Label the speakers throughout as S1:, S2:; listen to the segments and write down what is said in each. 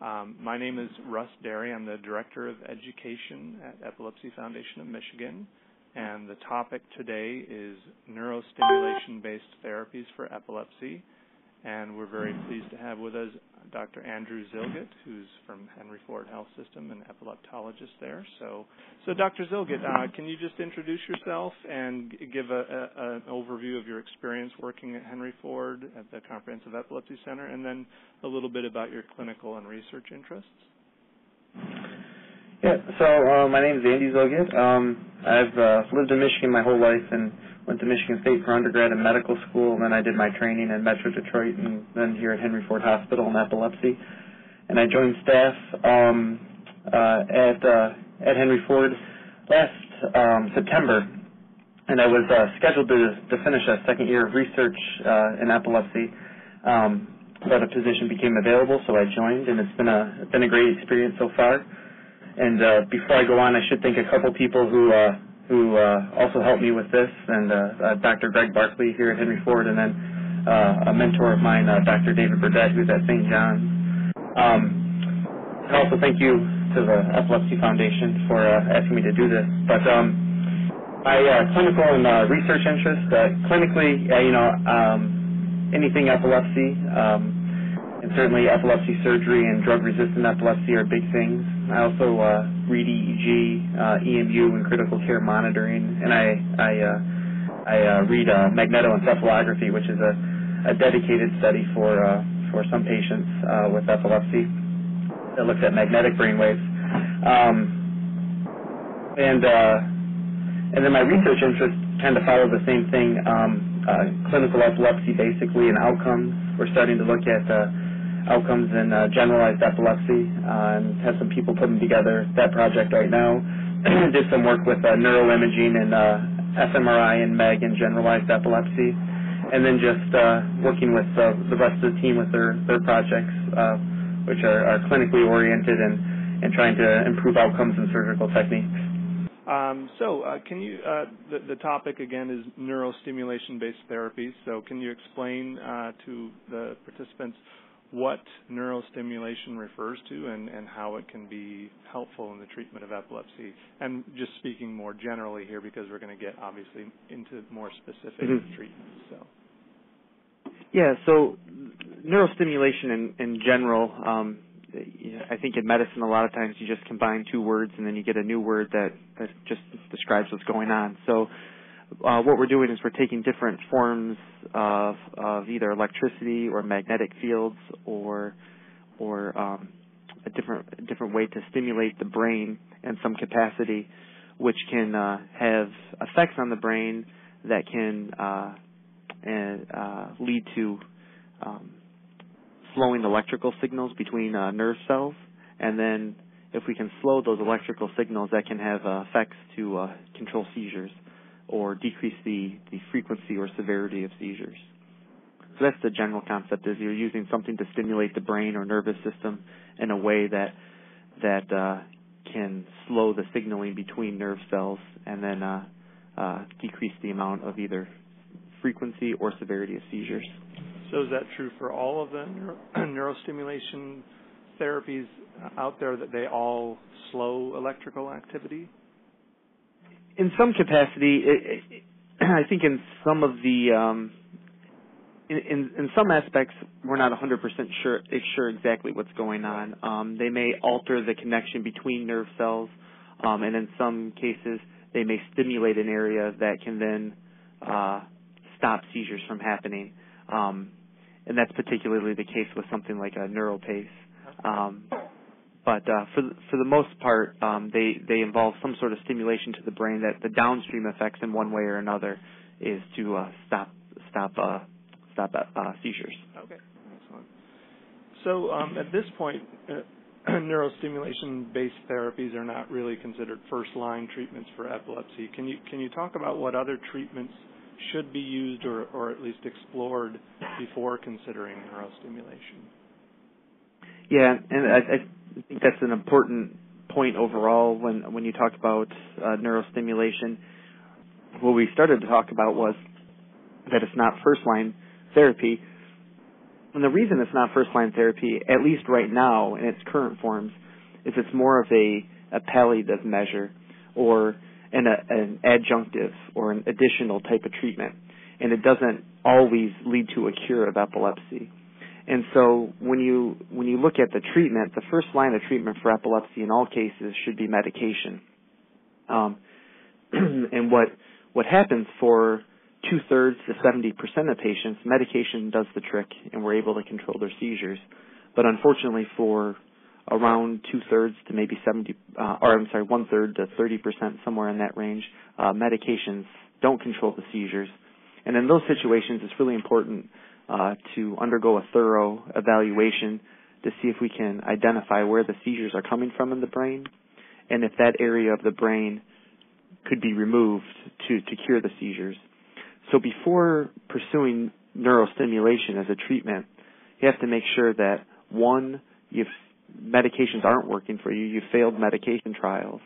S1: My name is Russ Derry. I'm the Director of Education at Epilepsy Foundation of Michigan, and the topic today is Neurostimulation-Based Therapies for Epilepsy. And we're very pleased to have with us Dr. Andrew Zillgitt, who's from Henry Ford Health System, an epileptologist there. So Dr. Zillgitt, can you just introduce yourself and give an overview of your experience working at Henry Ford at the Comprehensive Epilepsy Center, and then a little bit about your clinical and research interests?
S2: Yeah, so my name is Andy Zillgitt. I've lived in Michigan my whole life and went to Michigan State for undergrad and medical school, and then I did my training in Metro Detroit and then here at Henry Ford Hospital in epilepsy. And I joined staff at Henry Ford last September, and I was scheduled to finish a second year of research in epilepsy, but a position became available, so I joined, and it's been a great experience so far. And before I go on, I should thank a couple people who also helped me with this, and Dr. Greg Barkley here at Henry Ford, and then a mentor of mine, Dr. David Burdett, who's at St. John's. And also thank you to the Epilepsy Foundation for asking me to do this. But my clinical and research interest, clinically, anything epilepsy, and certainly epilepsy surgery and drug-resistant epilepsy are big things. I also read EEG, EMU, and critical care monitoring, and I read magnetoencephalography, which is a dedicated study for some patients with epilepsy that looks at magnetic brain waves. And then my research interests kind of follow the same thing, clinical epilepsy basically and outcomes. We're starting to look at outcomes in generalized epilepsy, and have some people putting together that project right now. Did some work with neuroimaging and fMRI and MEG in generalized epilepsy, and then just working with the rest of the team with their projects, which are clinically oriented and trying to improve outcomes and surgical techniques.
S1: Can you, the topic again is neurostimulation-based therapies, so can you explain to the participants what neurostimulation refers to and how it can be helpful in the treatment of epilepsy? And just speaking more generally here, because we're going to get obviously into more specific treatments.
S3: So neurostimulation in general, I think in medicine a lot of times you just combine two words and then you get a new word that just describes what's going on. So what we're doing is we're taking different forms of either electricity or magnetic fields or a different way to stimulate the brain in some capacity, which can have effects on the brain that can lead to slowing electrical signals between nerve cells, and then if we can slow those electrical signals, that can have effects to control seizures or decrease the frequency or severity of seizures. So that's the general concept, is you're using something to stimulate the brain or nervous system in a way that can slow the signaling between nerve cells and then decrease the amount of either frequency or severity of seizures.
S1: So is that true for all of the neurostimulation therapies out there, that they all slow electrical activity?
S3: In some capacity, I think in some of the in some aspects, we're not 100% sure exactly what's going on. They may alter the connection between nerve cells, and in some cases, they may stimulate an area that can then stop seizures from happening. And that's particularly the case with something like a neuropace. But for the most part, they involve some sort of stimulation to the brain that the downstream effects in one way or another is to stop seizures.
S1: Okay, excellent. So at this point, neurostimulation-based therapies are not really considered first-line treatments for epilepsy. Can you talk about what other treatments should be used or at least explored before considering neurostimulation?
S3: Yeah, and I think that's an important point overall when you talk about neurostimulation. What we started to talk about was that it's not first-line therapy, And the reason it's not first-line therapy, at least right now in its current forms, is it's more of a palliative measure or an adjunctive or an additional type of treatment, and it doesn't always lead to a cure of epilepsy. And so when you look at the treatment, the first line of treatment for epilepsy in all cases should be medication. And what happens for 2/3 to 70% of patients, medication does the trick, and we're able to control their seizures. But unfortunately, for around 2/3 to maybe 1/3 to 30%, somewhere in that range, medications don't control the seizures. And in those situations, it's really important to undergo a thorough evaluation to see if we can identify where the seizures are coming from in the brain, and if that area of the brain could be removed to cure the seizures. So before pursuing neurostimulation as a treatment, you have to make sure that, one, medications aren't working for you, you've failed medication trials,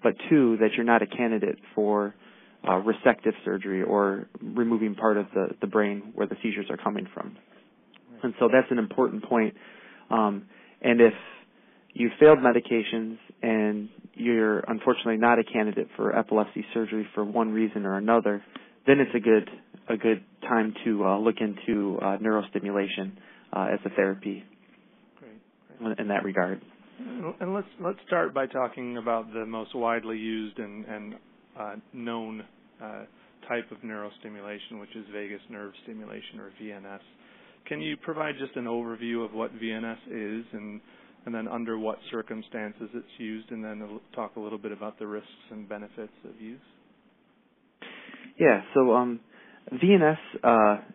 S3: but two, that you're not a candidate for resective surgery or removing part of the brain where the seizures are coming from. And so that's an important point. And if you failed medications and you're unfortunately not a candidate for epilepsy surgery for one reason or another, then it's a good time to look into neurostimulation as a therapy. Great. In that regard.
S1: And let's start by talking about the most widely used and known type of neurostimulation, which is vagus nerve stimulation, or VNS. Can you provide just an overview of what VNS is and then under what circumstances it's used, and then talk a little bit about the risks and benefits of use?
S3: Yeah, so VNS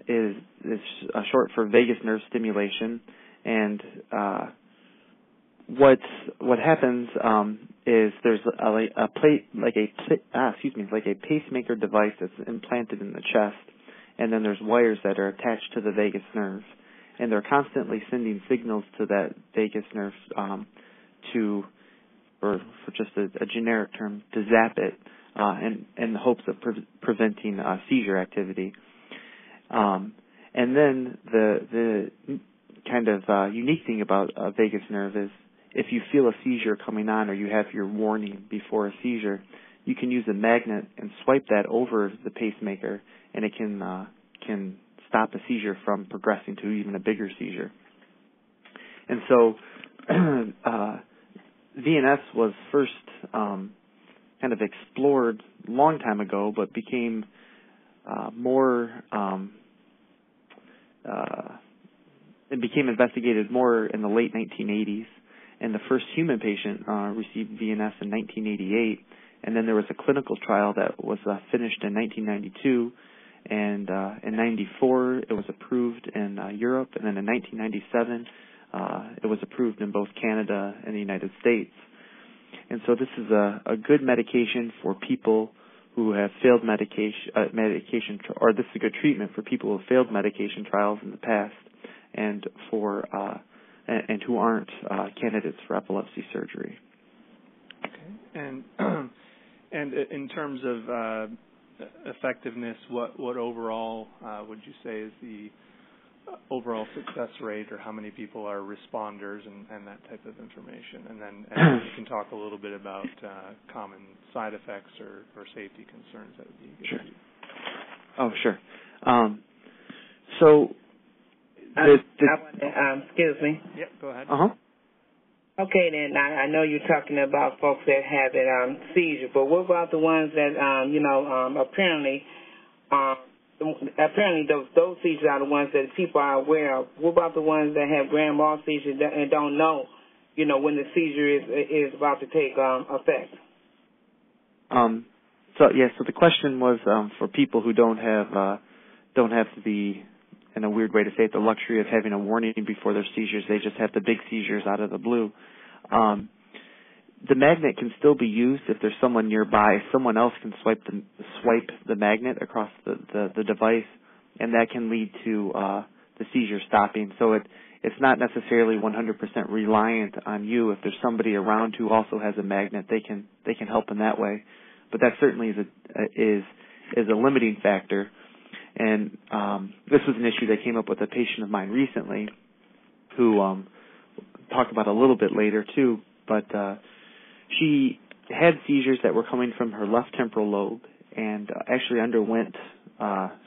S3: is short for vagus nerve stimulation, and what happens is there's a pacemaker device that's implanted in the chest, and then there's wires that are attached to the vagus nerve, and they're constantly sending signals to that vagus nerve for just a generic term, to zap it in the hopes of preventing seizure activity. And then the kind of unique thing about a vagus nerve is if you feel a seizure coming on or you have your warning before a seizure, you can use a magnet and swipe that over the pacemaker, and it can stop a seizure from progressing to even a bigger seizure. And so VNS was first kind of explored a long time ago, but became it became investigated more in the late 1980s, and the first human patient received VNS in 1988, and then there was a clinical trial that was finished in 1992, and in 94 it was approved in Europe, and then in 1997 it was approved in both Canada and the United States. And so this is a good medication for people who have failed medication, or this is a good treatment for people who have failed medication trials in the past, and and who aren't candidates for epilepsy surgery.
S1: Okay. And in terms of effectiveness, what overall would you say is the overall success rate, or how many people are responders, and that type of information? And then you can talk a little bit about common side effects or safety concerns. That would be good.
S3: Sure. Oh, sure. So,
S4: excuse me.
S1: Yep, go ahead.
S4: Okay, then I know you're talking about folks that have a seizure, but what about the ones that apparently those seizures are the ones that people are aware of? What about the ones that have grand mal seizures and don't know, when the seizure is about to take effect?
S3: So the question was for people who don't have the, in a weird way to say it, the luxury of having a warning before their seizures. They just have the big seizures out of the blue. The magnet can still be used if there's someone nearby. Someone else can swipe the magnet across the device, and that can lead to the seizure stopping. So it's not necessarily 100% reliant on you. If there's somebody around who also has a magnet, they can help in that way. But that certainly is a limiting factor. And this was an issue that came up with a patient of mine recently who talked about a little bit later too, but she had seizures that were coming from her left temporal lobe and actually underwent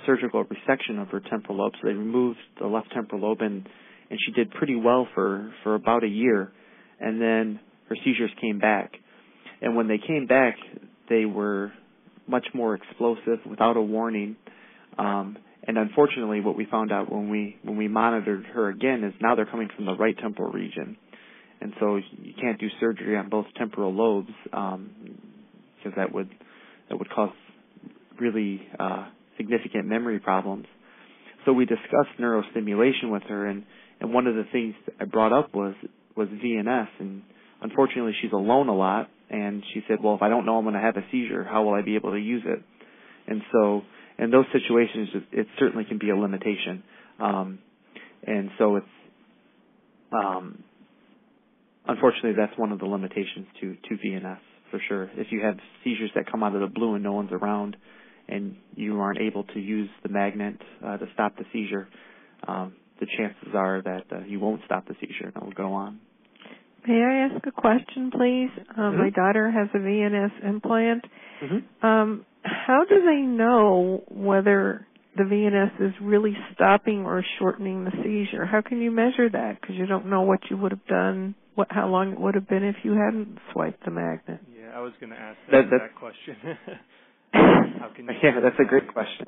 S3: surgical resection of her temporal lobe. So they removed the left temporal lobe, and she did pretty well for about a year. And then her seizures came back. And when they came back, they were much more explosive without a warning. And unfortunately, what we found out when we monitored her again is now they're coming from the right temporal region. And so you can't do surgery on both temporal lobes because that would cause really significant memory problems. So we discussed neurostimulation with her, and one of the things I brought up was VNS, and unfortunately she's alone a lot, and she said, well, if I don't know I'm going to have a seizure, how will I be able to use it? And so in those situations, it certainly can be a limitation. And so it's unfortunately that's one of the limitations to VNS for sure. If you have seizures that come out of the blue and no one's around, and you aren't able to use the magnet to stop the seizure, the chances are that you won't stop the seizure and it will go on.
S5: May I ask a question, please? My daughter has a VNS implant. How do they know whether the VNS is really stopping or shortening the seizure? How can you measure that? Because you don't know what you would have done, how long it would have been if you hadn't swiped the magnet.
S1: Yeah, I was going to ask that question. How can you
S3: that's a great question.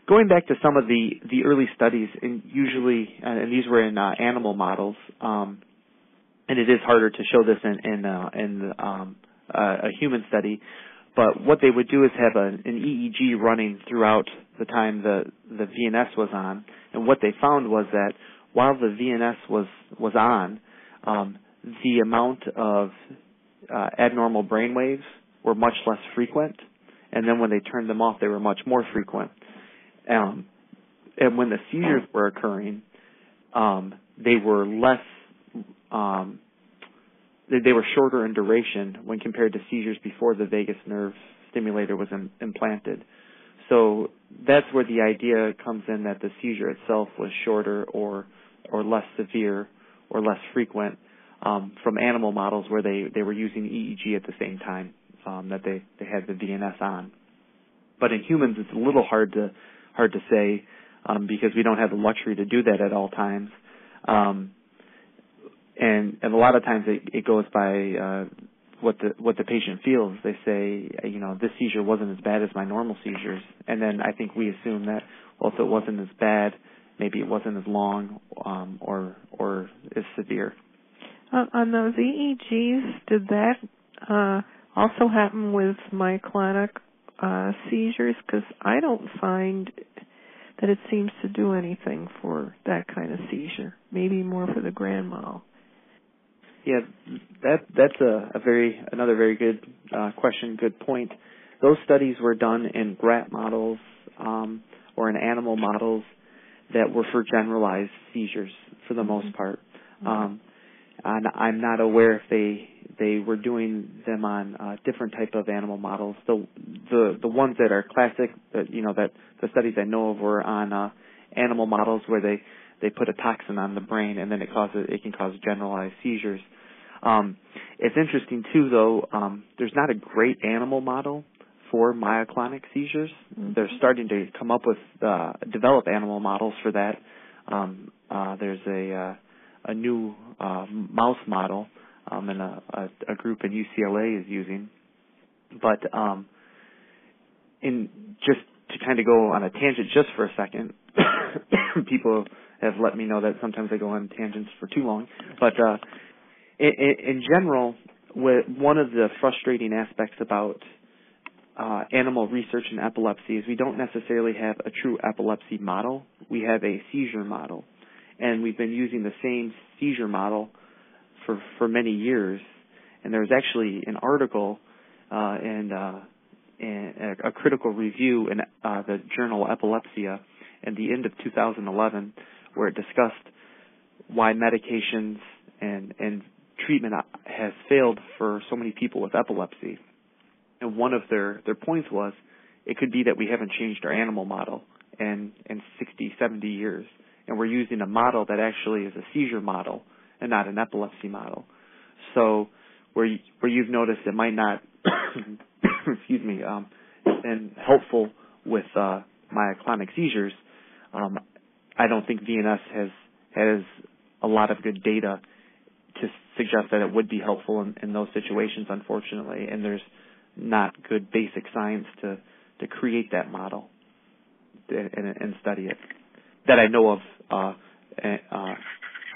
S3: Going back to some of the early studies, and usually, and these were in animal models, and it is harder to show this in a human study, but what they would do is have an EEG running throughout the time the VNS was on, and what they found was that while the VNS was on, the amount of abnormal brain waves were much less frequent, and then when they turned them off, they were much more frequent. And when the seizures were occurring, they were less, they were shorter in duration when compared to seizures before the vagus nerve stimulator was implanted. So that's where the idea comes in that the seizure itself was shorter or less severe or less frequent from animal models where they were using EEG at the same time that they had the VNS on. But in humans, it's a little hard to say because we don't have the luxury to do that at all times. And a lot of times it goes by what the patient feels. They say, this seizure wasn't as bad as my normal seizures, and then I think we assume that, well, if it wasn't as bad, maybe it wasn't as long or as severe.
S5: On those EEGs, did that also happen with myoclonic seizures? Because I don't find that it seems to do anything for that kind of seizure. Maybe more for the grand mal.
S3: Yeah, that's another very good question, good point. Those studies were done in rat models or in animal models that were for generalized seizures for the most part. And I'm not aware if they were doing them on different type of animal models. The ones that are classic, that the studies I know of were on animal models where they put a toxin on the brain and then it can cause generalized seizures. It's interesting too, though. There's not a great animal model for myoclonic seizures. They're starting to come up with develop animal models for that. There's a new mouse model and a group in UCLA is using. But just to kind of go on a tangent just for a second, people have let me know that sometimes I go on tangents for too long. But in general, one of the frustrating aspects about animal research in epilepsy is we don't necessarily have a true epilepsy model. We have a seizure model. And we've been using the same seizure model for many years. And there was actually an article in a critical review in the journal Epilepsia at the end of 2011 where it discussed why medications and treatment has failed for so many people with epilepsy. And one of their points was it could be that we haven't changed our animal model in 60, 70 years, and we're using a model that actually is a seizure model and not an epilepsy model. So where you've noticed it might not, excuse me, been helpful with myoclonic seizures, I don't think VNS has a lot of good data to suggest that it would be helpful in those situations, unfortunately, and there's not good basic science to create that model and study it that I know of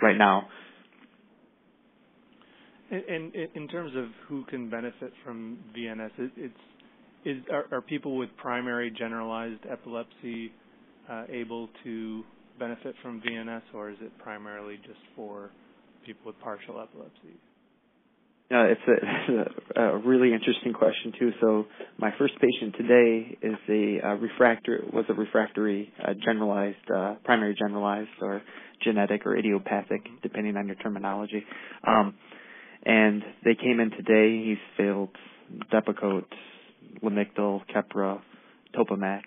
S3: right now.
S1: And in terms of who can benefit from VNS, are people with primary generalized epilepsy able to benefit from VNS, or is it primarily just for people with partial epilepsy?
S3: It's a really interesting question too. So my first patient today is a refractory generalized, primary generalized, or genetic or idiopathic, depending on your terminology. And they came in today. He's failed Depakote, Lamictal, Keppra, Topamax,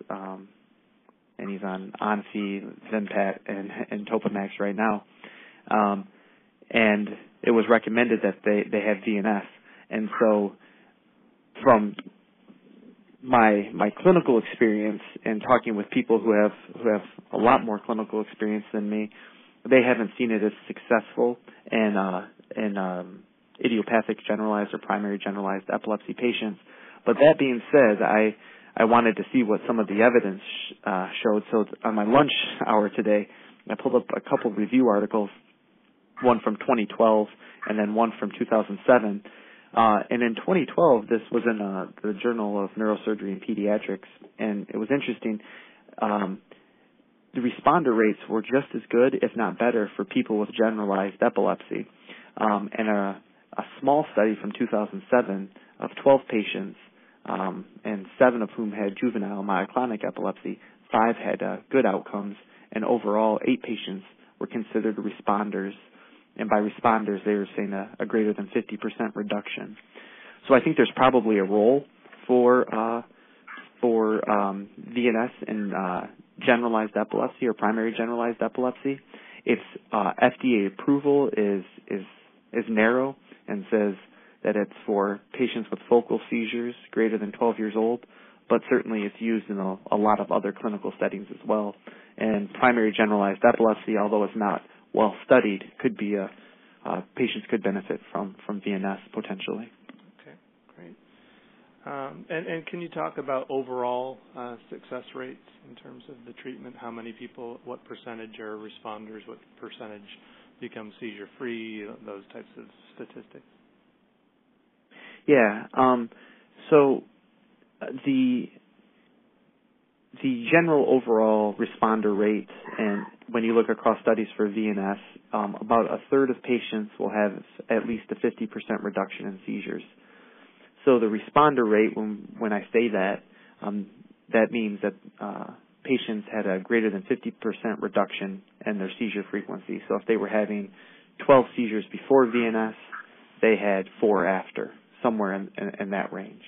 S3: and he's on Onfi, Zenpat, and Topamax right now. And it was recommended that they have VNS. And so from my clinical experience and talking with people who have a lot more clinical experience than me, they haven't seen it as successful in idiopathic generalized or primary generalized epilepsy patients. But that being said, I wanted to see what some of the evidence showed. So on my lunch hour today, I pulled up a couple of review articles, one from 2012 and then one from 2007. And in 2012, this was in the Journal of Neurosurgery and Pediatrics, and it was interesting. The responder rates were just as good, if not better, for people with generalized epilepsy. And a small study from 2007 of 12 patients, and 7 of whom had juvenile myoclonic epilepsy, 5 had good outcomes, and overall 8 patients were considered responders. And by responders, they were saying a greater than 50% reduction. So I think there's probably a role for VNS in generalized epilepsy or primary generalized epilepsy. Its FDA approval is narrow and says that it's for patients with focal seizures greater than 12 years old, but certainly it's used in a lot of other clinical settings as well. And primary generalized epilepsy, although it's not well studied, could be patients could benefit from VNS potentially.
S1: Okay, great. And can you talk about overall success rates in terms of the treatment? How many people, what percentage are responders, what percentage become seizure-free, those types of statistics?
S3: Yeah. So the general overall responder rate, and when you look across studies for VNS, about a third of patients will have at least a 50% reduction in seizures. So the responder rate, when I say that, that means that patients had a greater than 50% reduction in their seizure frequency. So if they were having 12 seizures before VNS, they had 4 after, somewhere in that range.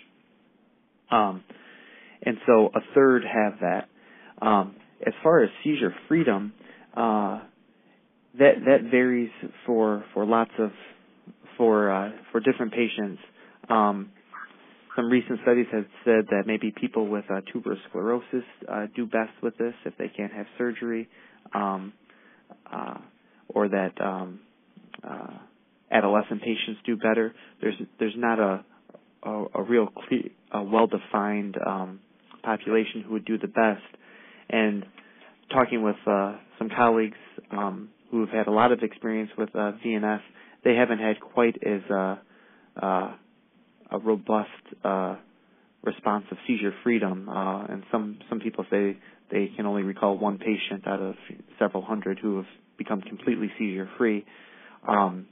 S3: And so a third have that. As far as seizure freedom, that varies for different patients. Some recent studies have said that maybe people with tuberous sclerosis do best with this if they can't have surgery, or that adolescent patients do better. There's not a real clear, well-defined population who would do the best. And talking with some colleagues who have had a lot of experience with VNS, they haven't had quite as a robust response of seizure freedom. And some people say they can only recall one patient out of several hundred who have become completely seizure-free. In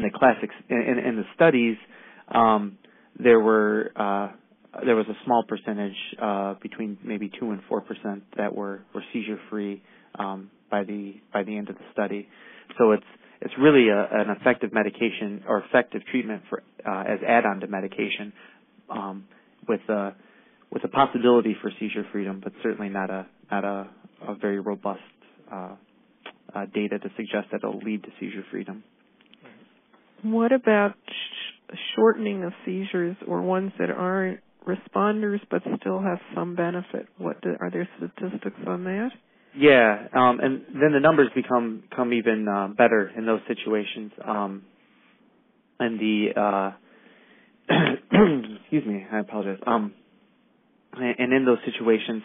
S3: the classics, in the studies, there was a small percentage, between maybe 2 and 4%, that were seizure-free by the end of the study. So it's really an effective medication or effective treatment for as add-on to medication, with with a possibility for seizure freedom, but certainly not a very robust data to suggest that it'll lead to seizure freedom.
S5: What about shortening of seizures, or ones that aren't responders but still have some benefit? Are there statistics on that?
S3: Yeah, and then the numbers become even better in those situations. And the excuse me, I apologize. And in those situations,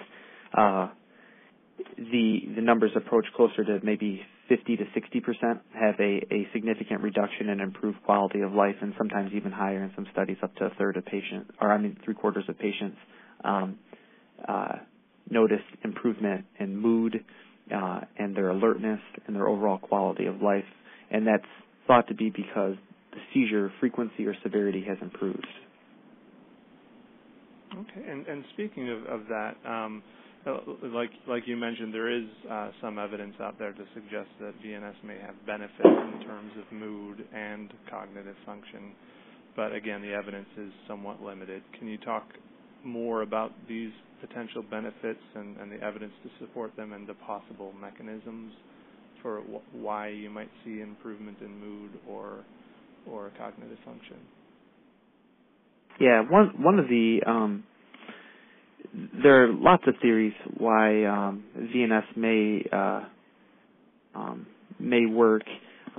S3: the numbers approach closer to maybe 50 to 60% have a significant reduction in improved quality of life, and sometimes even higher in some studies, up to a third of patients, or 3/4 of patients notice improvement in mood and their alertness and their overall quality of life, and that's thought to be because the seizure frequency or severity has improved.
S1: Okay, and speaking of that, like you mentioned, there is some evidence out there to suggest that VNS may have benefits in terms of mood and cognitive function, but again, the evidence is somewhat limited. Can you talk more about these potential benefits and the evidence to support them, and the possible mechanisms for why you might see improvement in mood or cognitive function?
S3: Yeah, one of the there are lots of theories why VNS may work.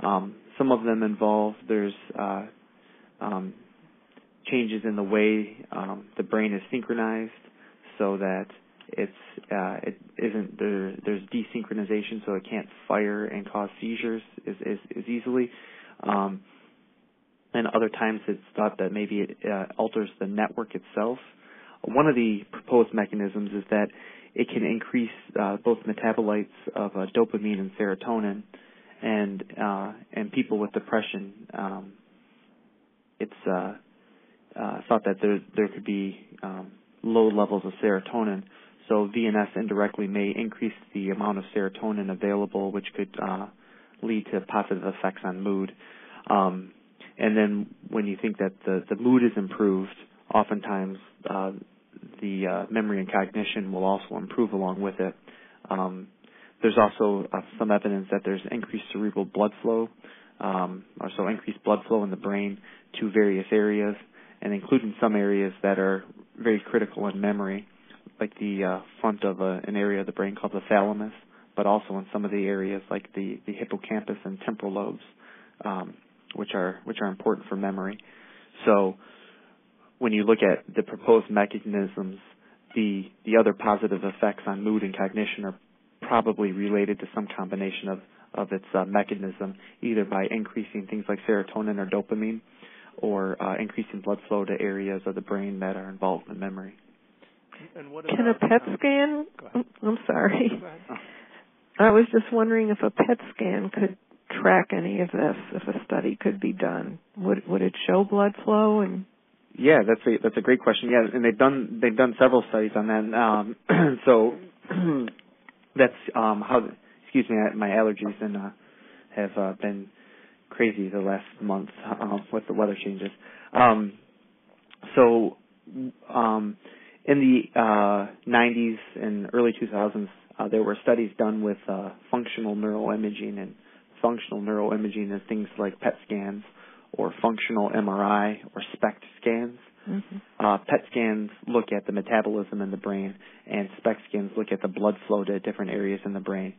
S3: Some of them involve there's changes in the way the brain is synchronized, so that it isn't there's desynchronization, so it can't fire and cause seizures as easily. And other times it's thought that maybe it alters the network itself. One of the proposed mechanisms is that it can increase both metabolites of dopamine and serotonin, and people with depression. It's thought that there could be low levels of serotonin, so VNS indirectly may increase the amount of serotonin available, which could lead to positive effects on mood. And then when you think that the mood is improved, oftentimes the memory and cognition will also improve along with it. There's also some evidence that there's increased cerebral blood flow, or so increased blood flow in the brain to various areas, and including some areas that are very critical in memory, like the front of an area of the brain called the thalamus, but also in some of the areas like the hippocampus and temporal lobes, which are important for memory. So when you look at the proposed mechanisms, the other positive effects on mood and cognition are probably related to some combination of its mechanism, either by increasing things like serotonin or dopamine, or increasing blood flow to areas of the brain that are involved in memory.
S1: And what
S5: Can a PET scan? I'm sorry. I was just wondering if a PET scan could track any of this, if a study could be done. Would it show blood flow? And
S3: yeah, that's a great question. Yeah, and they've done several studies on that. So that's how. Excuse me, my allergies have been crazy the last month with the weather changes. So in the 90s and early 2000s, there were studies done with functional neuroimaging, and functional neuroimaging is things like PET scans or functional MRI or SPECT scans. Mm-hmm. PET scans look at the metabolism in the brain, and SPECT scans look at the blood flow to different areas in the brain.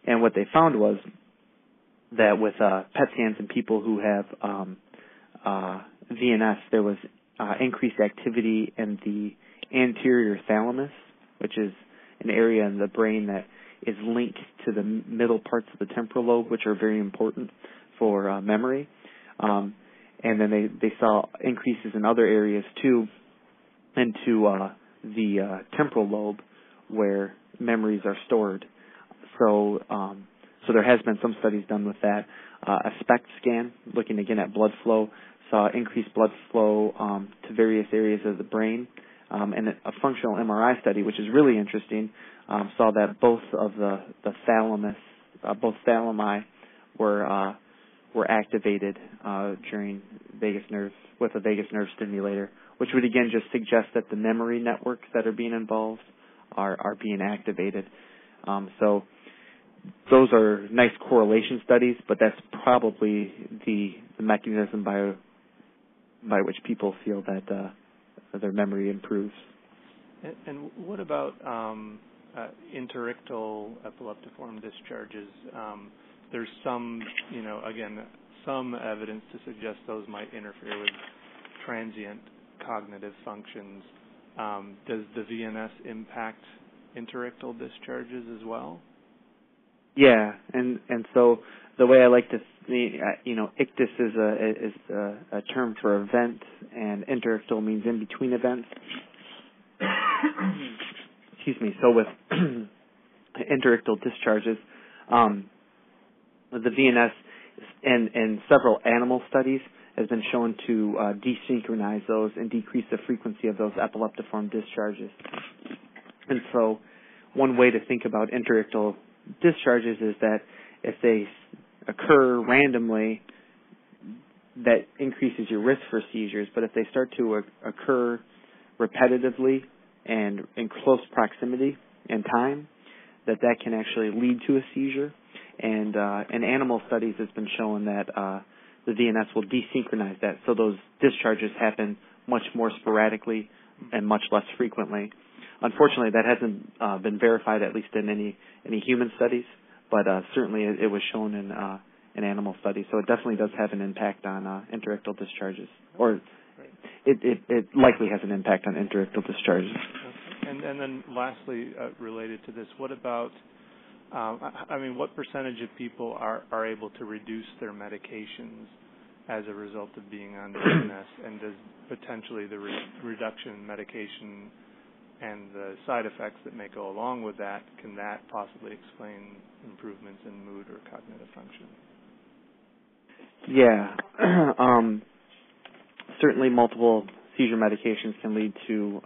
S3: And what they found was that with PET scans in people who have VNS, there was increased activity in the anterior thalamus, which is an area in the brain that is linked to the middle parts of the temporal lobe, which are very important for memory. And then they saw increases in other areas too, into the temporal lobe, where memories are stored. So there has been some studies done with that. A SPECT scan, looking again at blood flow, saw increased blood flow to various areas of the brain. And a functional MRI study, which is really interesting, saw that both of the thalamus, both thalami were activated during vagus nerve with a vagus nerve stimulator, which would again just suggest that the memory networks that are being involved are being activated. So those are nice correlation studies, but that's probably the mechanism by which people feel that their memory improves.
S1: And what about interictal epileptiform discharges? There's some, again, some evidence to suggest those might interfere with transient cognitive functions. Does the VNS impact interictal discharges as well?
S3: Yeah, and so the way I like to, ictus is a term for event, and interictal means in between events. Excuse me. So with interictal discharges, the VNS and several animal studies has been shown to desynchronize those and decrease the frequency of those epileptiform discharges. And so one way to think about interictal discharges is that if they occur randomly, that increases your risk for seizures, but if they start to occur repetitively and in close proximity in time, that can actually lead to a seizure. And in animal studies, it's been shown that the VNS will desynchronize that, so those discharges happen much more sporadically and much less frequently. Unfortunately, that hasn't been verified, at least in any human studies, but certainly it was shown in animal studies. So it definitely does have an impact on interictal discharges, or it likely has an impact on interictal discharges.
S1: Okay. And then lastly, related to this, what about, what percentage of people are able to reduce their medications as a result of being on VNS, and does potentially the reduction in medication and the side effects that may go along with that, can that possibly explain improvements in mood or cognitive function?
S3: Yeah. Certainly multiple seizure medications can lead to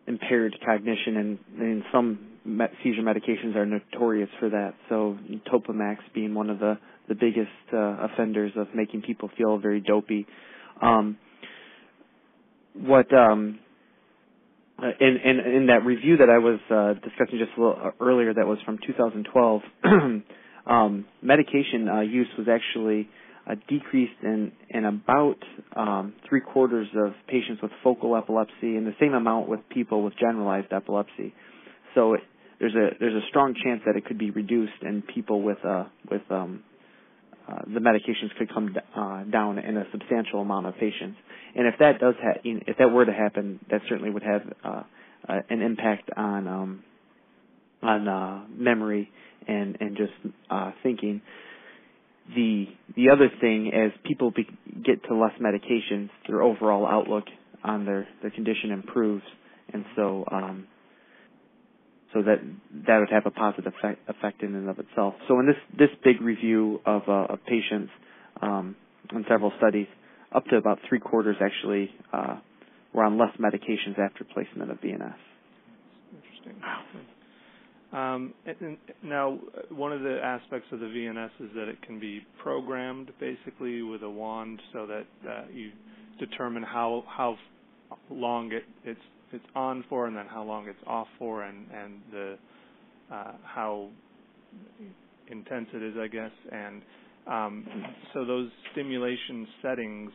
S3: impaired cognition, and some seizure medications are notorious for that. So Topamax being one of the biggest offenders of making people feel very dopey. In that review that I was discussing just a little earlier, that was from 2012, medication use was actually decreased in about 3/4 of patients with focal epilepsy, and the same amount with people with generalized epilepsy. So there's a strong chance that it could be reduced, and people with the medications could come down in a substantial amount of patients. And if that does if that were to happen, that certainly would have an impact on memory and just thinking. The other thing, as people get to less medications, their overall outlook on their condition improves, and so that would have a positive effect in and of itself. So in this big review of patients in several studies, up to about 3/4 actually were on less medications after placement of VNS.
S1: Interesting. And now, one of the aspects of the VNS is that it can be programmed basically with a wand, so that you determine how long it's on for, and then how long it's off for, and the how intense it is, I guess. And so those stimulation settings,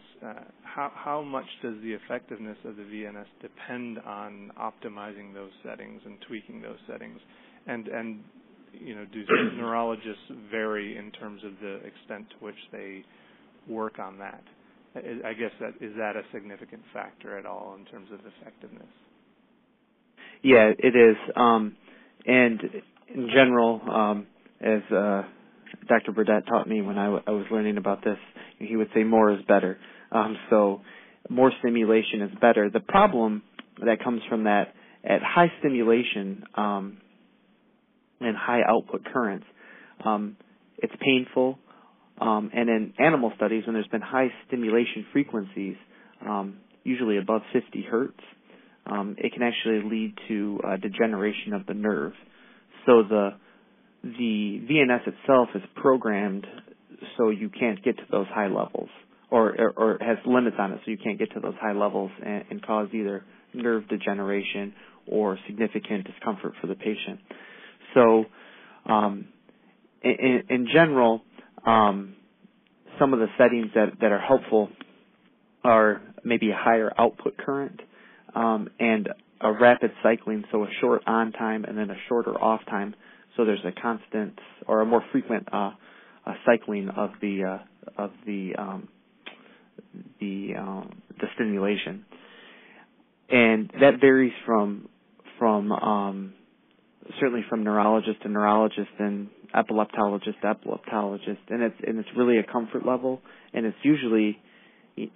S1: how much does the effectiveness of the VNS depend on optimizing those settings and tweaking those settings? And do neurologists vary in terms of the extent to which they work on that? I guess is that a significant factor at all in terms of effectiveness?
S3: Yeah, it is. And in general, as Dr. Burdett taught me when I was learning about this, he would say more is better. So more stimulation is better. The problem that comes from that, at high stimulation and high output currents, it's painful. And in animal studies, when there's been high stimulation frequencies, usually above 50 hertz, it can actually lead to degeneration of the nerve. So the VNS itself is programmed so you can't get to those high levels, or has limits on it, so you can't get to those high levels and cause either nerve degeneration or significant discomfort for the patient. So, in general, some of the settings that are helpful are maybe a higher output current and a rapid cycling, so a short on time and then a shorter off time. So there's a constant or a more frequent cycling of the stimulation, and that varies from certainly from neurologist to neurologist and epileptologist to epileptologist, and it's really a comfort level, and it's usually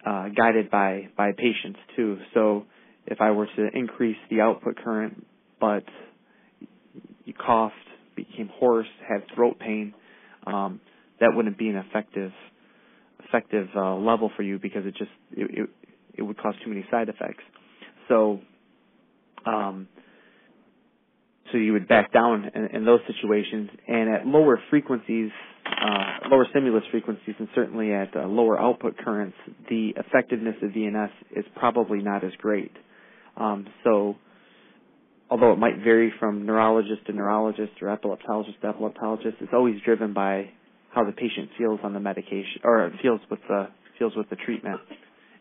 S3: guided by patients too. So if I were to increase the output current, but you coughed, became hoarse, had throat pain, that wouldn't be an effective level for you, because it would cause too many side effects. So so you would back down in those situations, and at lower frequencies, lower stimulus frequencies, and certainly at lower output currents, the effectiveness of VNS is probably not as great. So although it might vary from neurologist to neurologist or epileptologist to epileptologist, it's always driven by how the patient feels on the medication, or feels with the treatment.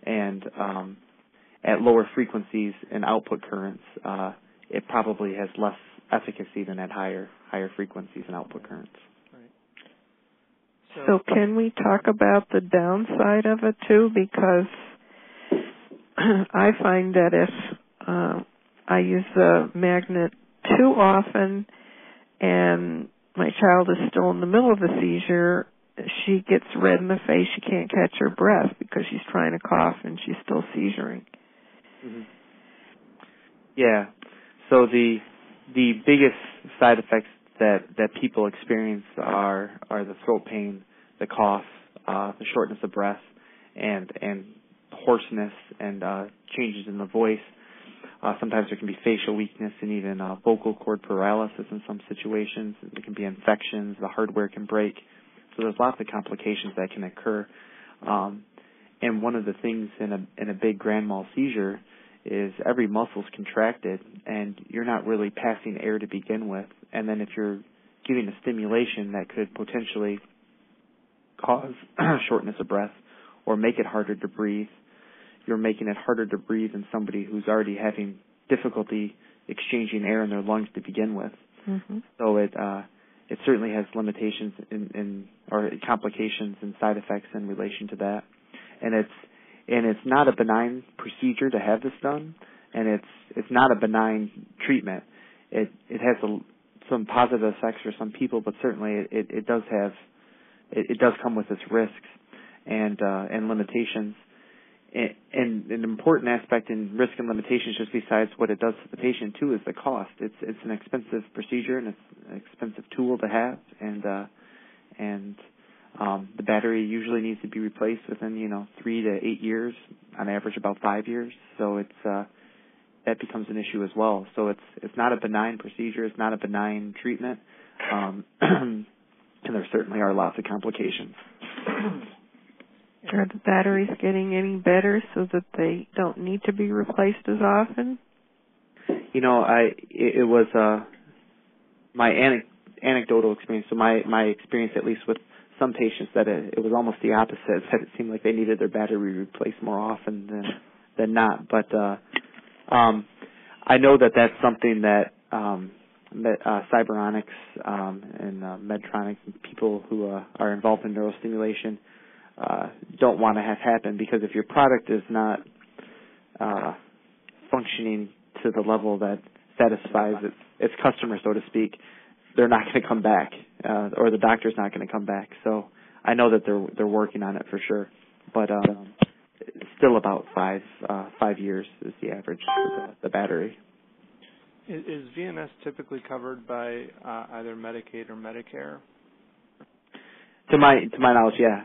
S3: And at lower frequencies and output currents, it probably has less efficacy than at higher frequencies and output currents.
S1: Right.
S5: So can we talk about the downside of it too? Because I find that if I use the magnet too often and my child is still in the middle of a seizure, she gets red in the face. She can't catch her breath because she's trying to cough and she's still seizuring.
S3: Mm-hmm. Yeah. So the biggest side effects that people experience are the throat pain, the cough, the shortness of breath, and hoarseness and changes in the voice. Sometimes there can be facial weakness and even vocal cord paralysis in some situations. There can be infections. The hardware can break. So there's lots of complications that can occur. And one of the things in a big grand mal seizure is every muscle's contracted, and you're not really passing air to begin with. And then if you're giving a stimulation that could potentially cause shortness of breath or make it harder to breathe, you're making it harder to breathe in somebody who's already having difficulty exchanging air in their lungs to begin with.
S5: Mm-hmm.
S3: So it certainly has limitations or complications and side effects in relation to that. And it's not a benign procedure to have this done, and it's not a benign treatment. It has some positive effects for some people, but certainly it does come with its risks and limitations. And an important aspect in risk and limitations, just besides what it does to the patient too, is the cost. It's an expensive procedure and it's an expensive tool to have, and the battery usually needs to be replaced within 3 to 8 years, on average about 5 years. So that becomes an issue as well. So it's not a benign procedure. It's not a benign treatment, and there certainly are lots of complications.
S5: Are the batteries getting any better so that they don't need to be replaced as often?
S3: It was my anecdotal experience. So my experience, at least with some patients, that it was almost the opposite. That it seemed like they needed their battery replaced more often than not. But I know that that's something that Cyberonics and Medtronics and people who are involved in neurostimulation don't want to have happen, because if your product is not functioning to the level that satisfies its customer, so to speak, they're not going to come back, or the doctor's not going to come back. So I know that they're working on it for sure, but still about 5 years is the average for the battery.
S1: Is VNS typically covered by either Medicaid or Medicare?
S3: To my knowledge, yeah.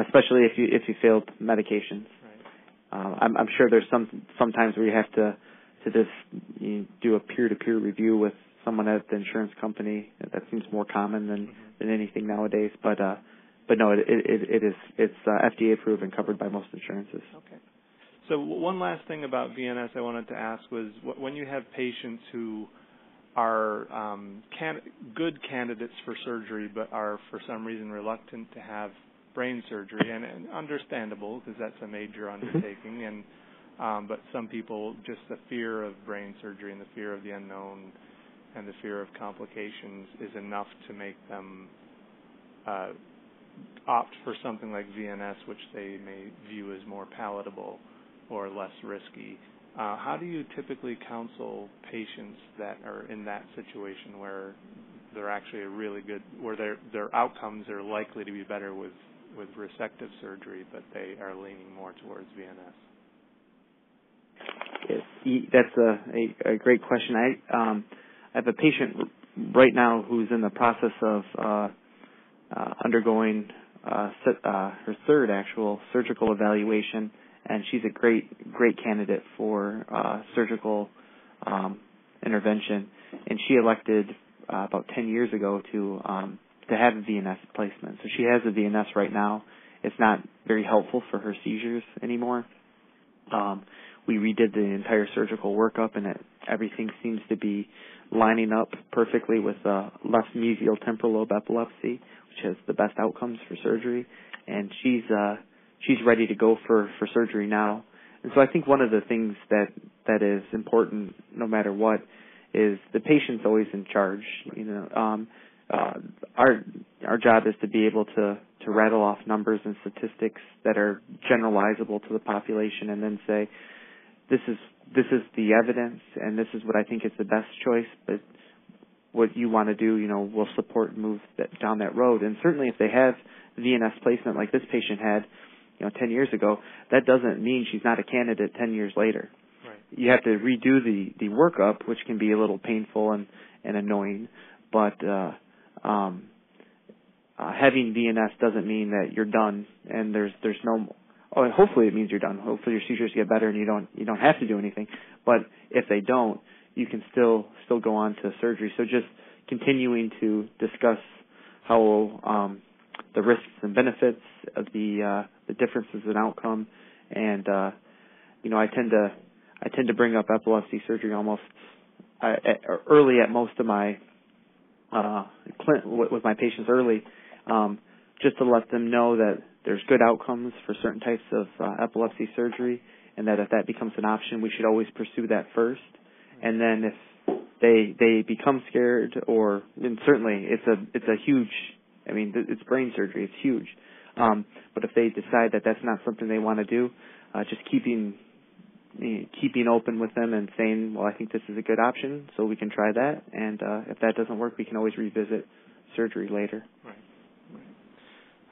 S3: Especially if you failed medications.
S1: Right.
S3: I'm sure there's sometimes where you have to just do a peer-to-peer review with someone at the insurance company. That seems more common than anything nowadays. But but no, it's FDA approved and covered by most insurances.
S1: Okay. So one last thing about VNS I wanted to ask was when you have patients who are good candidates for surgery but are for some reason reluctant to have brain surgery, and understandable because that's a major undertaking, and but some people, just the fear of brain surgery and the fear of the unknown and the fear of complications is enough to make them opt for something like VNS, which they may view as more palatable or less risky. How do you typically counsel patients that are in that situation where they're actually where their outcomes are likely to be better with resective surgery, but they are leaning more towards VNS?
S3: That's a great question. I have a patient right now who's in the process of undergoing her third actual surgical evaluation, and she's a great candidate for surgical intervention. And she elected about 10 years ago to have a VNS placement. So she has a VNS right now. It's not very helpful for her seizures anymore. We redid the entire surgical workup, and everything seems to be lining up perfectly with left mesial temporal lobe epilepsy, which has the best outcomes for surgery. And she's ready to go for surgery now. And so I think one of the things that is important, no matter what, is the patient's always in charge. Our job is to be able to rattle off numbers and statistics that are generalizable to the population, and then say, this is the evidence, and this is what I think is the best choice. But what you want to do, we'll support and move down that road. And certainly, if they have VNS placement like this patient had, 10 years ago, that doesn't mean she's not a candidate 10 years later.
S1: Right.
S3: You have to redo the workup, which can be a little painful and annoying, but having VNS doesn't mean that you're done, and there's no. Oh, hopefully it means you're done. Hopefully your seizures get better and you don't have to do anything. But if they don't, you can still go on to surgery. So just continuing to discuss how the risks and benefits of the differences in outcome, and I tend to bring up epilepsy surgery almost early at most of my with my patients early, just to let them know that there's good outcomes for certain types of epilepsy surgery, and that if that becomes an option, we should always pursue that first. And then if they become scared, and certainly it's a huge, it's brain surgery, it's huge. But if they decide that that's not something they want to do, just keeping open with them and saying, well, I think this is a good option, so we can try that. And if that doesn't work, we can always revisit surgery later.
S1: Right.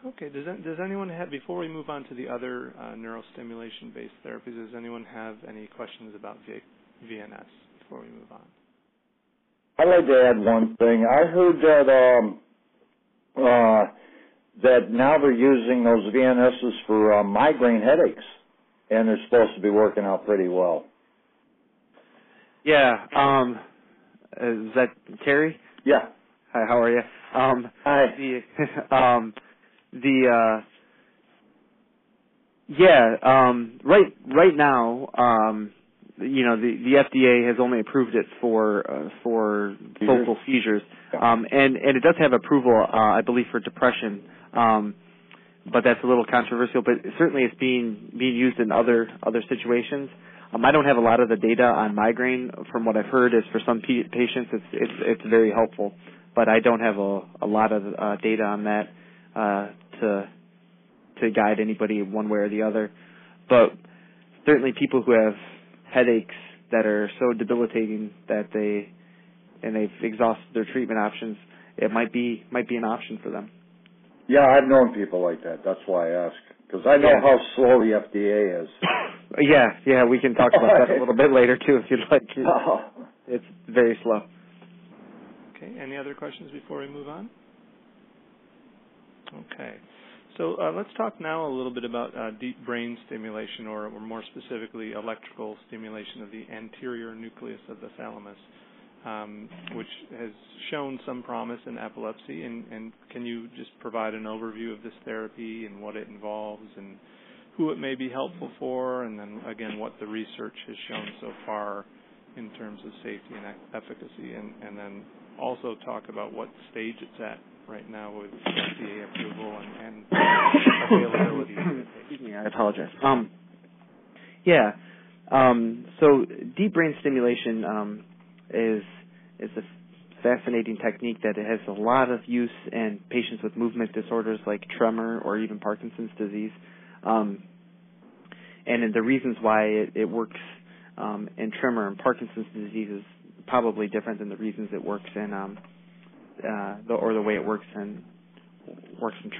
S1: Okay. Does anyone have, before we move on to the other neurostimulation-based therapies, does anyone have any questions about VNS before we move on?
S6: I'd like to add one thing. I heard that now they're using those VNSs for migraine headaches, and they're supposed to be working out pretty well.
S3: Yeah. Is that Terry?
S6: Yeah.
S3: Hi, how are you?
S6: Hi.
S3: Right now, the FDA has only approved it for focal seizures, and it does have approval, I believe, for depression, but that's a little controversial. But certainly, it's being used in other situations. I don't have a lot of the data on migraine. From what I've heard, is for some patients, it's very helpful, but I don't have a lot of data on that to guide anybody one way or the other. But certainly people who have headaches that are so debilitating that they've exhausted their treatment options, it might be an option for them.
S6: Yeah, I've known people like that. That's why I ask, because I know how slow the FDA is.
S3: Yeah, we can talk about that a little bit later too if you'd like. It's very slow.
S1: Okay, any other questions before we move on? Okay. So let's talk now a little bit about deep brain stimulation, or more specifically, electrical stimulation of the anterior nucleus of the thalamus. which has shown some promise in epilepsy. And can you just provide an overview of this therapy and what it involves and who it may be helpful for, and then, again, what the research has shown so far in terms of safety and efficacy, and then also talk about what stage it's at right now with FDA approval and availability.
S3: Excuse me, I apologize. So deep brain stimulation is a fascinating technique that has a lot of use in patients with movement disorders like tremor or even Parkinson's disease. And the reasons why it works in tremor and Parkinson's disease is probably different than the reasons it works in the way it works in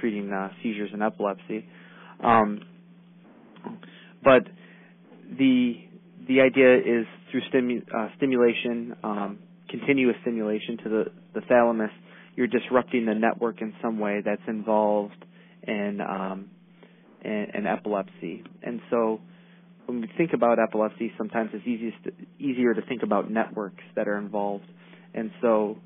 S3: treating seizures and epilepsy. But the idea is through stimulation, continuous stimulation to the thalamus, you're disrupting the network in some way that's involved in epilepsy. And so when we think about epilepsy, sometimes it's easier to think about networks that are involved. And so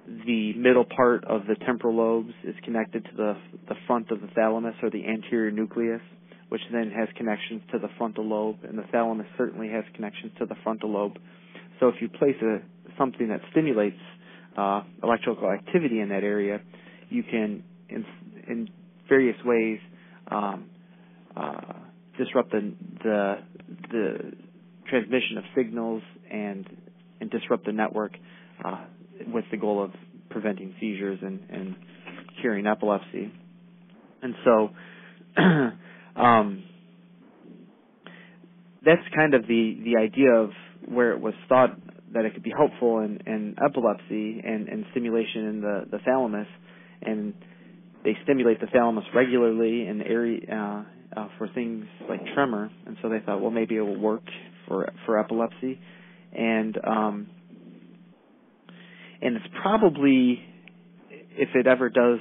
S3: the middle part of the temporal lobes is connected to the front of the thalamus, or the anterior nucleus, which then has connections to the frontal lobe, and the thalamus certainly has connections to the frontal lobe. So if you place something that stimulates electrical activity in that area, you can, in various ways, disrupt the transmission of signals and disrupt the network with the goal of preventing seizures and curing epilepsy. And so that's kind of the idea of where it was thought that it could be helpful in epilepsy and stimulation in the thalamus. And they stimulate the thalamus regularly in the area for things like tremor, and so they thought, well, maybe it will work for epilepsy. And it's probably, if it ever does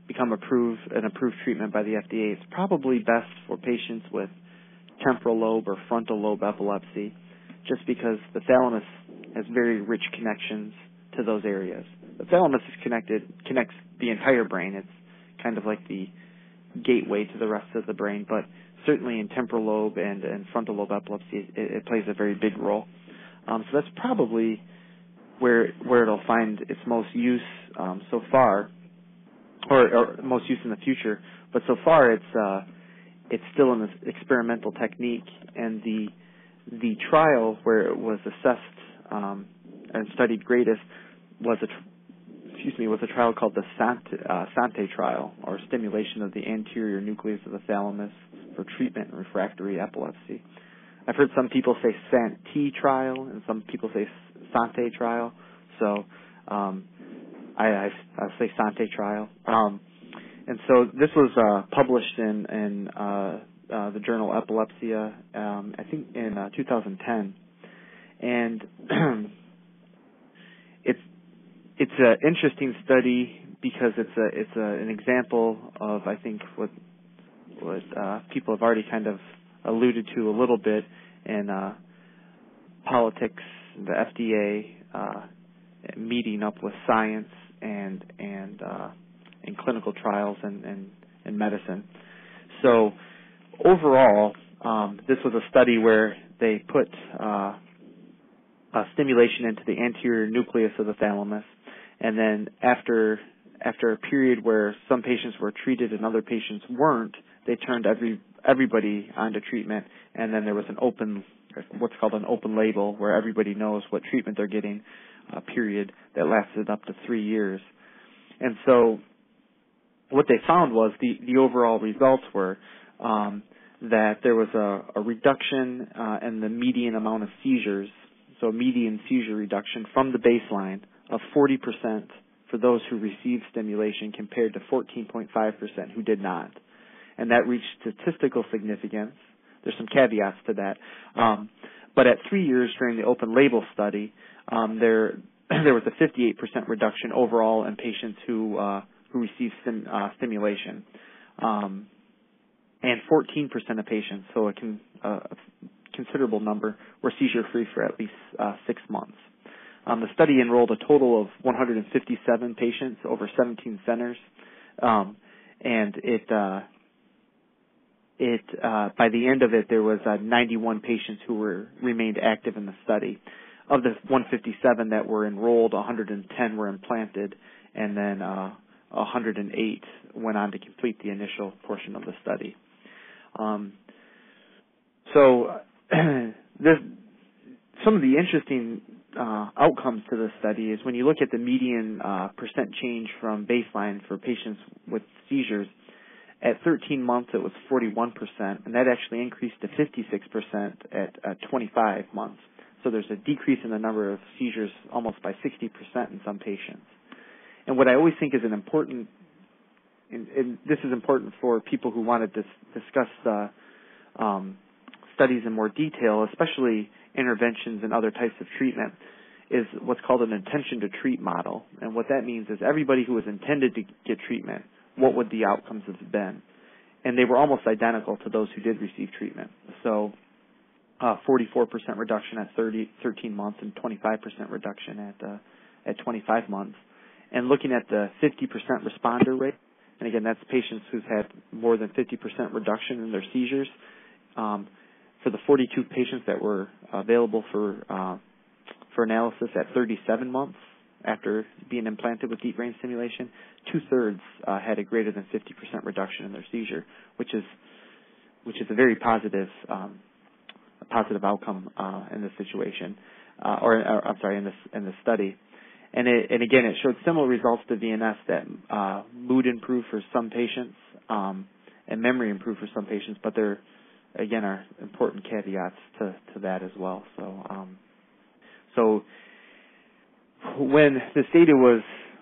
S3: become an approved treatment by the FDA, it's probably best for patients with temporal lobe or frontal lobe epilepsy, just because the thalamus has very rich connections to those areas. The thalamus connects the entire brain. It's kind of like the gateway to the rest of the brain, but certainly in temporal lobe and frontal lobe epilepsy, it plays a very big role. So that's probably where it'll find its most use so far, or most use in the future. But so far, it's still an experimental technique, and the trial where it was assessed and studied greatest was a trial called the Sante trial, or stimulation of the anterior nucleus of the thalamus for treatment in refractory epilepsy. I've heard some people say Sante trial and some people say Sante trial, so I say Sante trial. And so this was published in the journal Epilepsia, I think in 2010, and it's an interesting study because it's an example of, I think, what people have already kind of alluded to a little bit in politics, the FDA meeting up with science and clinical trials and medicine. So overall, this was a study where they put stimulation into the anterior nucleus of the thalamus, and then after a period where some patients were treated and other patients weren't, they turned everybody onto treatment, and then there was what's called an open label, where everybody knows what treatment they're getting, a period that lasted up to 3 years. And so what they found was the overall results were that there was a reduction in the median amount of seizures, so median seizure reduction from the baseline of 40% for those who received stimulation compared to 14.5% who did not. And that reached statistical significance. There's some caveats to that. But at 3 years during the open label study, there was a 58% reduction overall in patients who received stimulation. And 14% of patients, so a considerable number, were seizure-free for at least 6 months. The study enrolled a total of 157 patients over 17 centers, and by the end of it, there was 91 patients who remained active in the study. Of the 157 that were enrolled, 110 were implanted, and then 108 went on to complete the initial portion of the study. Some of the interesting outcomes to this study is when you look at the median percent change from baseline for patients with seizures. At 13 months, it was 41%, and that actually increased to 56% at 25 months. So there's a decrease in the number of seizures almost by 60% in some patients. And what I always think is an important, and this is important for people who want to discuss studies in more detail, especially interventions and other types of treatment, is what's called an intention to treat model. And what that means is everybody who was intended to get treatment, what would the outcomes have been? And they were almost identical to those who did receive treatment. So 44% reduction at 13 months and 25% reduction at 25 months. And looking at the 50% responder rate, and again, that's patients who've had more than 50% reduction in their seizures. For the 42 patients that were available for analysis at 37 months after being implanted with deep brain stimulation, 2/3 had a greater than 50% reduction in their seizure, which is a very positive outcome in this situation, in this study. And again, it showed similar results to VNS, that mood improved for some patients and memory improved for some patients, but there again are important caveats to that as well. So when this data was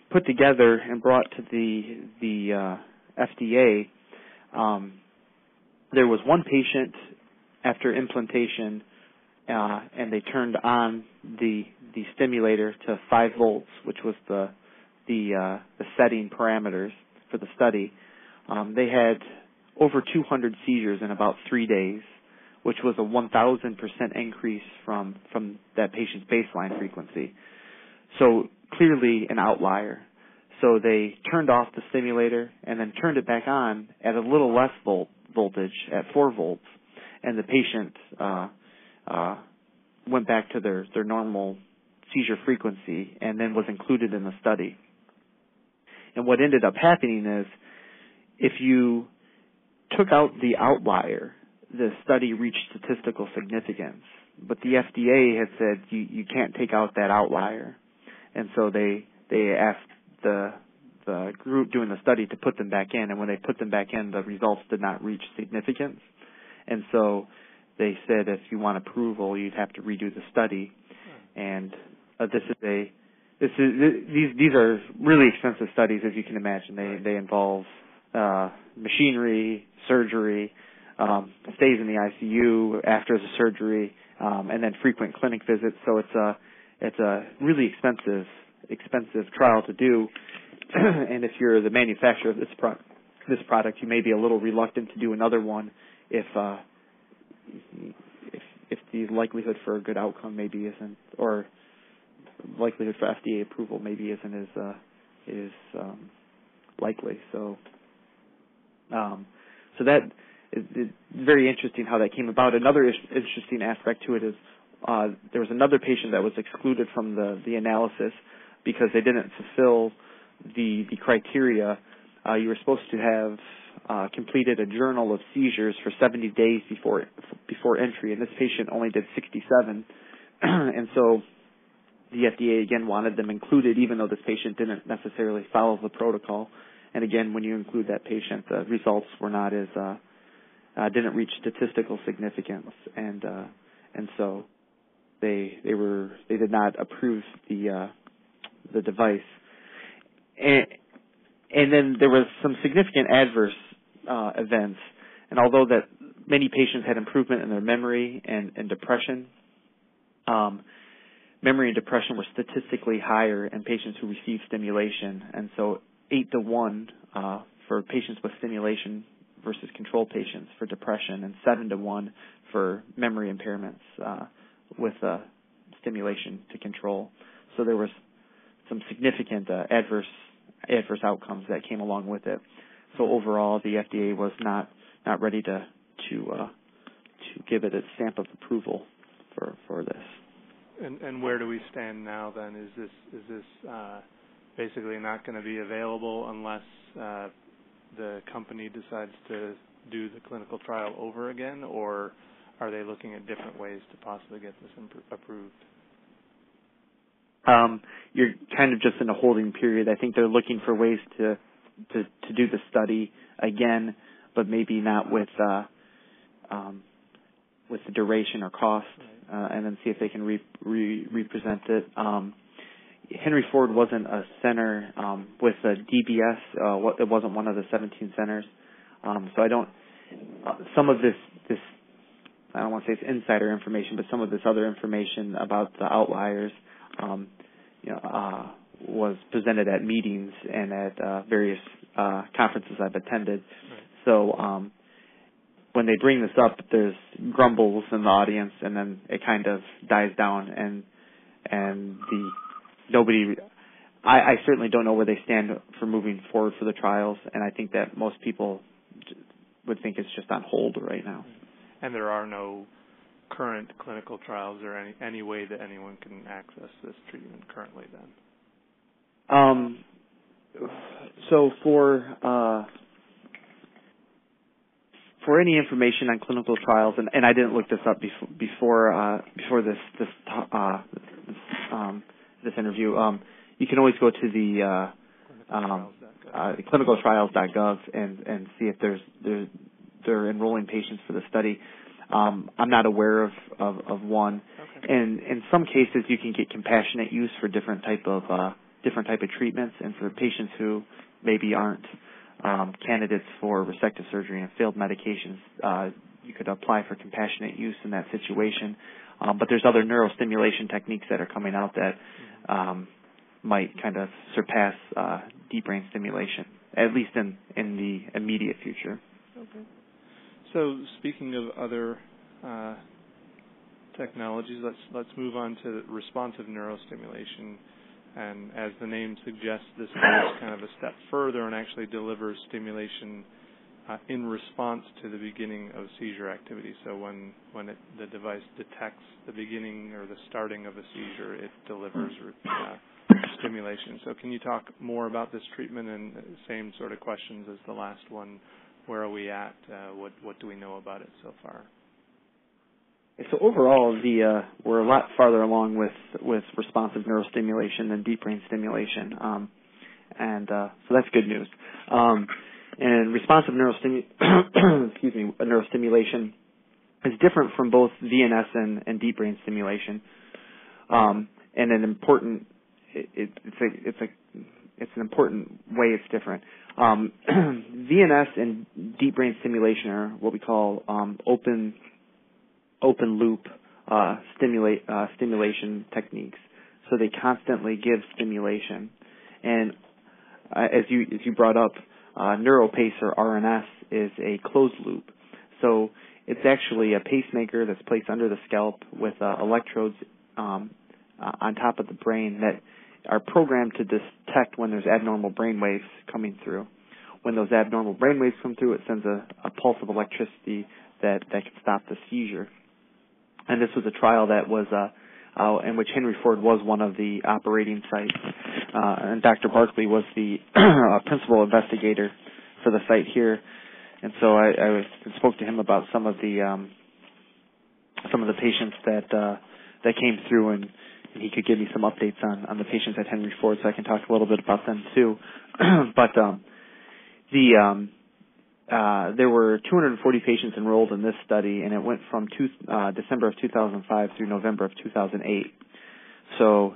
S3: put together and brought to the FDA, there was one patient after implantation, and they turned on the stimulator to 5 volts, which was the setting parameters for the study. They had over 200 seizures in about 3 days, which was a 1,000% increase from that patient's baseline frequency. So clearly an outlier. So they turned off the stimulator and then turned it back on at a little less voltage at 4 volts, and the patient went back to their normal seizure frequency and then was included in the study. And what ended up happening is if you took out the outlier, the study reached statistical significance. But the FDA had said you can't take out that outlier. And so they asked the group doing the study to put them back in, and when they put them back in, the results did not reach significance. And so they said if you want approval, you'd have to redo the study. And these are really expensive studies, as you can imagine. They involve machinery, surgery, stays in the ICU after the surgery, and then frequent clinic visits. So it's a really expensive trial to do. And if you're the manufacturer of this product, you may be a little reluctant to do another one if the likelihood for a good outcome maybe isn't, or likelihood for FDA approval maybe isn't as likely. So that is very interesting how that came about. Another interesting aspect to it is there was another patient that was excluded from the analysis because they didn't fulfill the criteria. You were supposed to have completed a journal of seizures for 70 days before entry, and this patient only did 67. And so the FDA again wanted them included, even though this patient didn't necessarily follow the protocol. And again, when you include that patient, the results were not as didn't reach statistical significance, and so they did not approve the device. And then there was some significant adverse events, and although that many patients had improvement in their memory and depression, memory and depression were statistically higher in patients who received stimulation, and so 8-to-1 for patients with stimulation versus control patients for depression, and 7-to-1 for memory impairments with stimulation to control. So there was some significant adverse outcomes that came along with it. So overall, the FDA was not ready to give it its stamp of approval for this.
S1: And where do we stand now then? Is this basically not going to be available unless the company decides to do the clinical trial over again, or are they looking at different ways to possibly get this approved?
S3: You're kind of just in a holding period. I think they're looking for ways to do the study again, but maybe not with the duration or cost, and then see if they can represent it. Henry Ford wasn't a center with a DBS. It wasn't one of the 17 centers. So I don't. Some of this I don't want to say it's insider information, but some of this other information about the outliers, was presented at meetings and at various conferences I've attended.
S1: Right.
S3: So when they bring this up, there's grumbles in the audience, and then it kind of dies down, and nobody. I certainly don't know where they stand for moving forward for the trials, and I think that most people would think it's just on hold right now.
S1: And there are no current clinical trials or any way that anyone can access this treatment currently then?
S3: So for any information on clinical trials, and I didn't look this up before this interview, you can always go to the clinicaltrials.gov and see if they're enrolling patients for the study. I'm not aware of one.
S1: Okay.
S3: And in some cases, you can get compassionate use for different type of treatments, and for patients who maybe aren't candidates for resective surgery and failed medications, you could apply for compassionate use in that situation. But there's other neurostimulation techniques that are coming out that might kind of surpass deep brain stimulation, at least in the immediate future.
S1: Okay. So speaking of other technologies, let's move on to responsive neurostimulation. And as the name suggests, this goes kind of a step further and actually delivers stimulation in response to the beginning of seizure activity. So when the device detects the beginning or the starting of a seizure, it delivers stimulation. So can you talk more about this treatment, and same sort of questions as the last one? Where are we at? What do we know about it so far?
S3: So overall, we're a lot farther along with responsive neurostimulation than deep brain stimulation, and so that's good news. And responsive neurostimulation is different from both VNS and deep brain stimulation, and an important it's an important way it's different. VNS and deep brain stimulation are what we call open loop stimulation techniques. So they constantly give stimulation, and as you brought up, NeuroPace or RNS is a closed loop. So it's actually a pacemaker that's placed under the scalp with electrodes on top of the brain that are programmed to detect when there's abnormal brain waves coming through. When those abnormal brain waves come through, it sends a pulse of electricity that can stop the seizure. And this was a trial that was in which Henry Ford was one of the operating sites, and Dr. Barkley was the principal investigator for the site here. And so I spoke to him about some of the patients that came through, and he could give me some updates on the patients at Henry Ford, so I can talk a little bit about them too. But there were 240 patients enrolled in this study, and it went from December of 2005 through November of 2008. So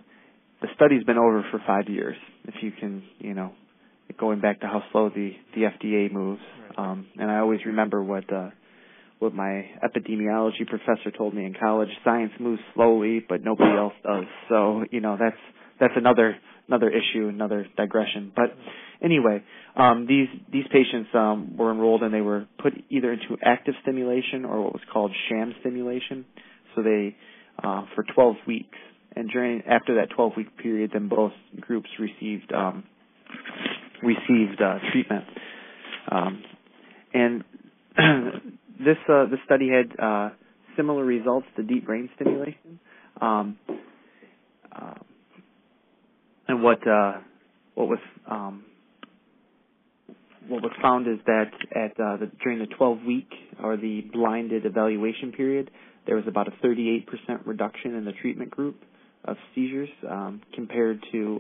S3: the study's been over for 5 years. If you can, going back to how slow the FDA moves.
S1: Right.
S3: And I always remember what my epidemiology professor told me in college: science moves slowly, but nobody else does. So that's another issue, another digression. But anyway, these patients were enrolled, and they were put either into active stimulation or what was called sham stimulation. So they for 12 weeks and after that 12-week period, then both groups received treatment. And this study had similar results to deep brain stimulation. And what was found is that during the 12-week or the blinded evaluation period, there was about a 38% reduction in the treatment group of seizures compared to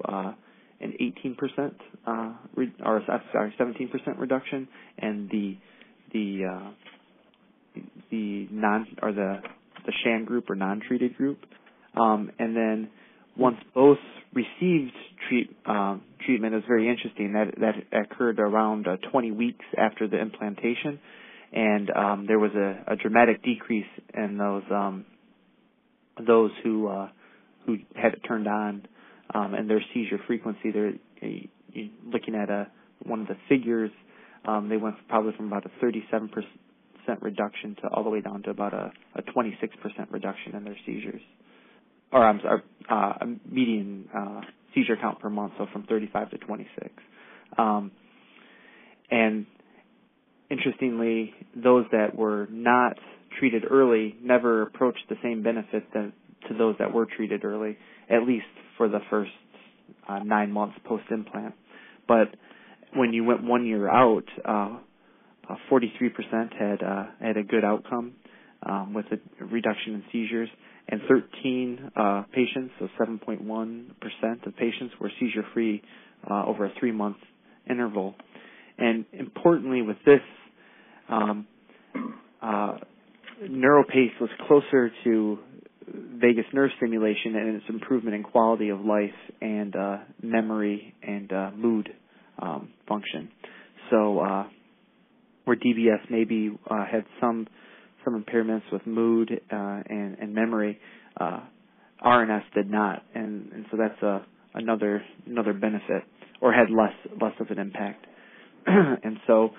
S3: an 18% 17% reduction, and the sham group or non-treated group. And then once both received treatment, it was very interesting. That occurred around 20 weeks after the implantation, and there was a dramatic decrease in those who had it turned on, and their seizure frequency. They're looking at one of the figures. They went probably from about a 37% reduction to all the way down to about a 26% reduction in their seizures. Or I'm sorry, median seizure count per month, so from 35 to 26. And interestingly, those that were not treated early never approached the same benefit to those that were treated early, at least for the first 9 months post-implant. But when you went 1 year out, 43% had a good outcome with a reduction in seizures, and 13 patients, so 7.1% of patients, were seizure-free over a 3-month interval. And importantly, with this, NeuroPace was closer to vagus nerve stimulation and its improvement in quality of life and memory and mood function. So where DBS maybe had some impairments with mood and memory, RNS did not, and so that's another benefit, or had less of an impact. And so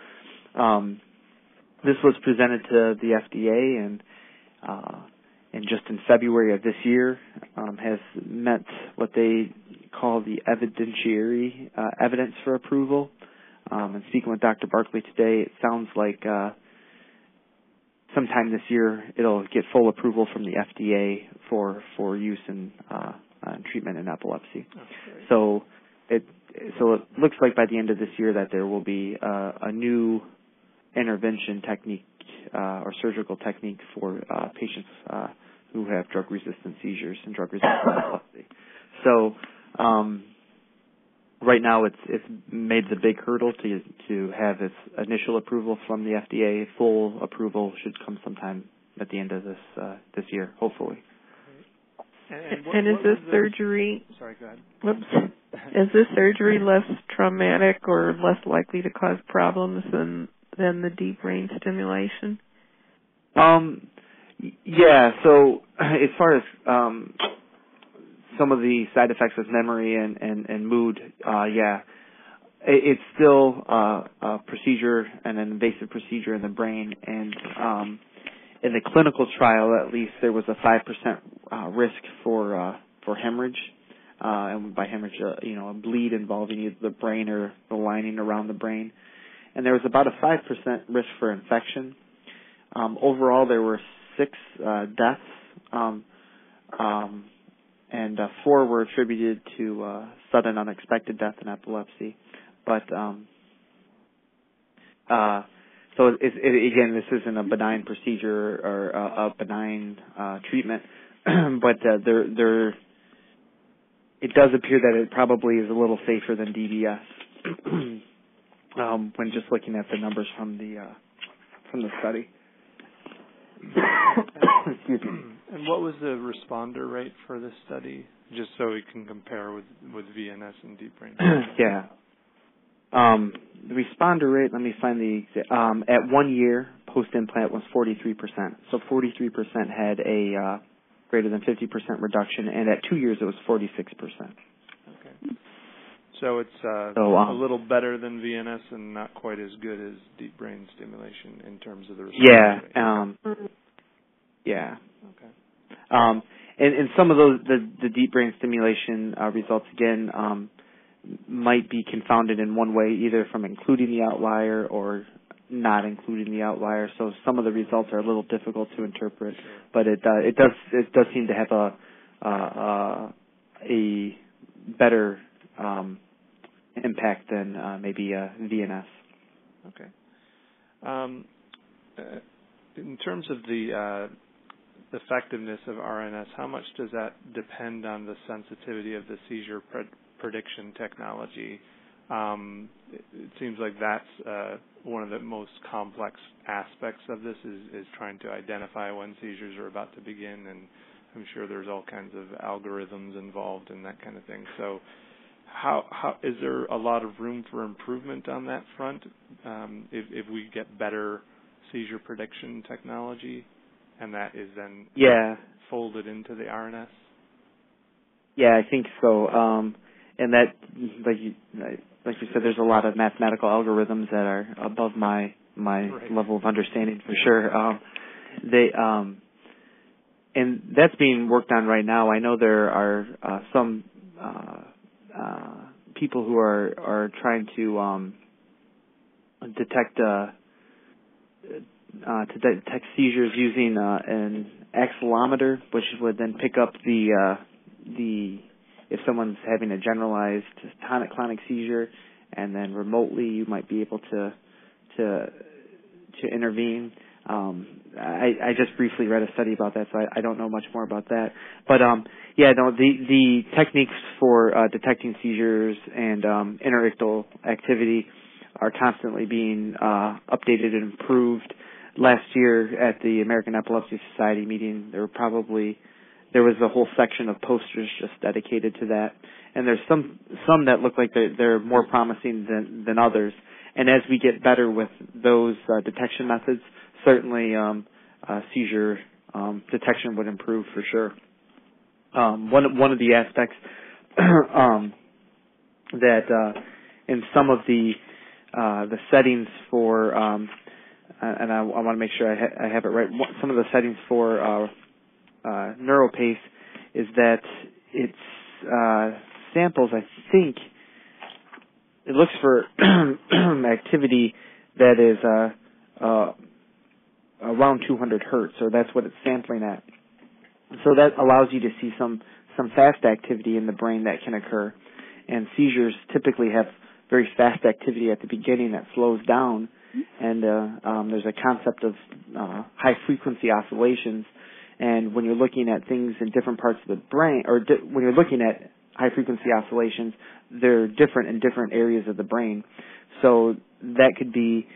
S3: this was presented to the FDA, and just in February of this year has met what they call the evidentiary evidence for approval. And speaking with Dr. Barkley today, it sounds like sometime this year it'll get full approval from the FDA for use in treatment in epilepsy. So it looks like by the end of this year that there will be a new intervention technique or surgical technique for patients who have drug-resistant seizures and drug-resistant epilepsy. So right now it's made the big hurdle to have its initial approval from the FDA. Full approval should come sometime at the end of this year, hopefully.
S5: And is this surgery?
S1: Sorry, go ahead.
S5: Whoops. Is this surgery less traumatic or less likely to cause problems than the deep brain stimulation?
S3: Yeah. So as far as some of the side effects with memory and mood, yeah, it's still a procedure and an invasive procedure in the brain, and in the clinical trial, at least, there was a 5% risk for hemorrhage, and by hemorrhage, a bleed involving either the brain or the lining around the brain, and there was about a 5% risk for infection. Overall, there were 6 deaths, and 4 were attributed to sudden unexpected death in epilepsy. But so again, this isn't a benign procedure or a benign treatment, but it does appear that it probably is a little safer than DBS when just looking at the numbers from the study. Excuse me.
S1: And what was the responder rate for this study, just so we can compare with VNS and deep brain?
S3: Yeah. The responder rate, let me find at 1 year post-implant was 43%. So 43% had a greater than 50% reduction, and at 2 years it was 46%.
S1: Okay. So it's a little better than VNS and not quite as good as deep brain stimulation in terms of the responder rate.
S3: Yeah. Yeah.
S1: Okay.
S3: and some of those, the deep brain stimulation results, again, might be confounded in one way, either from including the outlier or not including the outlier. So some of the results are a little difficult to interpret, but it does seem to have a better impact than maybe VNS.
S1: Okay. In terms of the effectiveness of RNS, how much does that depend on the sensitivity of the seizure prediction technology? It seems like that's one of the most complex aspects of this is trying to identify when seizures are about to begin, and I'm sure there's all kinds of algorithms involved in that kind of thing. So how is there a lot of room for improvement on that front if we get better seizure prediction technology, and that is then folded into the RNS?
S3: Yeah, I think so. And that, like you said, there's a lot of mathematical algorithms that are above my level of understanding for sure. And that's being worked on right now. I know there are some people who are trying to detect seizures using an accelerometer, which would then pick up the if someone's having a generalized tonic-clonic seizure, and then remotely you might be able to intervene. I just briefly read a study about that, so I don't know much more about that. But the techniques for detecting seizures and interictal activity are constantly being updated and improved. Last year at the American Epilepsy Society meeting, there was a whole section of posters just dedicated to that, and there's some that look like they're more promising than others. And as we get better with those detection methods, certainly seizure detection would improve for sure. One of the aspects that in some of the settings for and I want to make sure I have it right. Some of the settings for NeuroPace is that it's samples, I think, it looks for activity that is around 200 hertz, or that's what it's sampling at. So that allows you to see some fast activity in the brain that can occur. And seizures typically have very fast activity at the beginning that slows down, and there's a concept of high-frequency oscillations. And when you're looking at things in different parts of the brain, or when you're looking at high-frequency oscillations, they're different in different areas of the brain. So that could be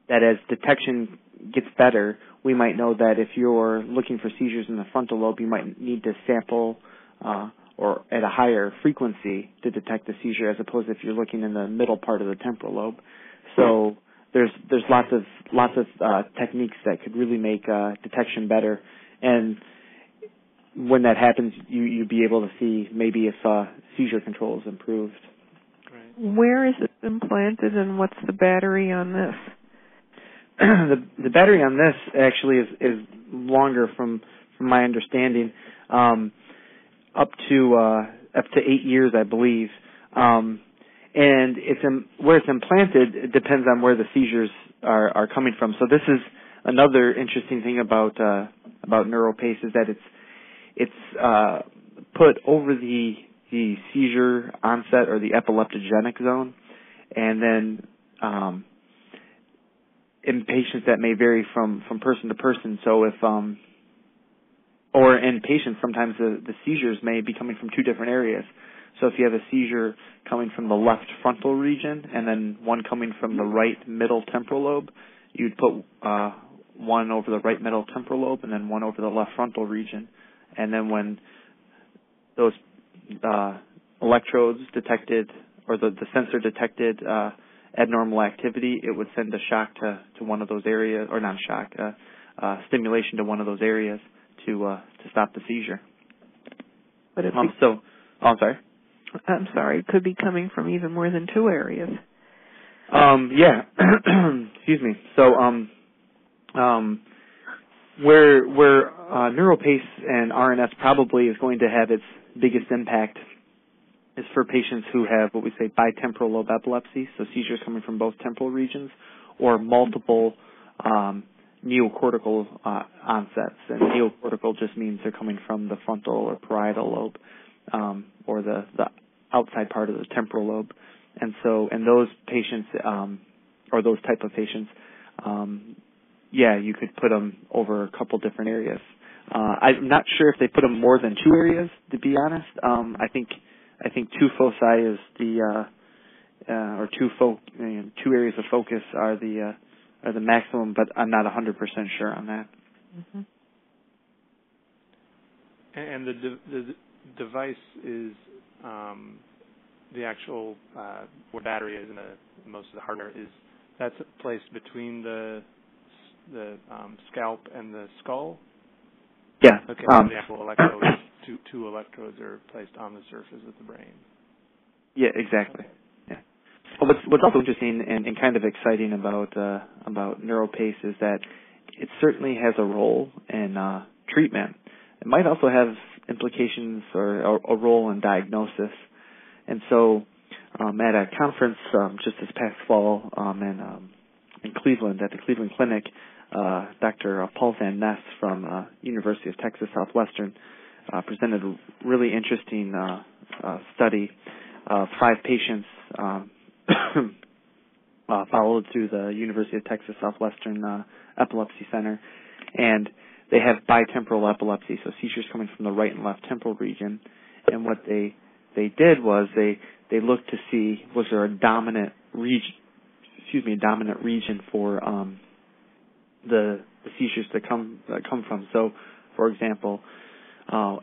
S3: that as detection gets better, we might know that if you're looking for seizures in the frontal lobe, you might need to sample or at a higher frequency to detect the seizure, as opposed to if you're looking in the middle part of the temporal lobe. So there's lots of techniques that could really make detection better, and when that happens, you'd be able to see maybe if seizure control is improved.
S1: Right.
S5: Where is it implanted, and what's the battery on this?
S3: The battery on this actually is longer from my understanding, up to 8 years, I believe. And where it's implanted, it depends on where the seizures are coming from. So this is another interesting thing about NeuroPace, is that it's put over the seizure onset or the epileptogenic zone, and then in patients that may vary from person to person. So if or in patients, sometimes the seizures may be coming from two different areas. So if you have a seizure coming from the left frontal region and then one coming from the right middle temporal lobe, you'd put one over the right middle temporal lobe and then one over the left frontal region. And then when those electrodes detected, or the sensor detected abnormal activity, it would send a shock to one of those areas, or not shock, stimulation to one of those areas to stop the seizure.
S5: But if
S3: I'm sorry.
S5: I'm sorry, it could be coming from even more than two areas.
S3: Yeah. Excuse me. So Where NeuroPace and RNS probably is going to have its biggest impact is for patients who have what we say bitemporal lobe epilepsy, so seizures coming from both temporal regions, or multiple neocortical onsets. And neocortical just means they're coming from the frontal or parietal lobe, or the outside part of the temporal lobe. And so in those patients, or those type of patients, you could put them over a couple different areas. I'm not sure if they put them more than 2 areas, to be honest. I think 2 foci is the or 2 areas of focus are the maximum, but I'm not 100% sure on that.
S5: Mm-hmm.
S1: And the device is the actual where battery is, and most of the hardware is that's placed between the scalp and the skull.
S3: Yeah.
S1: Okay. The actual electrodes, two electrodes are placed on the surface of the brain.
S3: Yeah, exactly. Yeah. Well, what's also interesting and kind of exciting about NeuroPace is that it certainly has a role in treatment. It might also have implications or a role in diagnosis. And so, at a conference just this past fall in Cleveland, at the Cleveland Clinic, Dr. Paul Van Ness from University of Texas Southwestern presented a really interesting study of 5 patients followed through the University of Texas Southwestern Epilepsy Center, and they have bitemporal epilepsy, so seizures coming from the right and left temporal region. And what they did was they looked to see was there a dominant region for the seizures that come from. So, for example,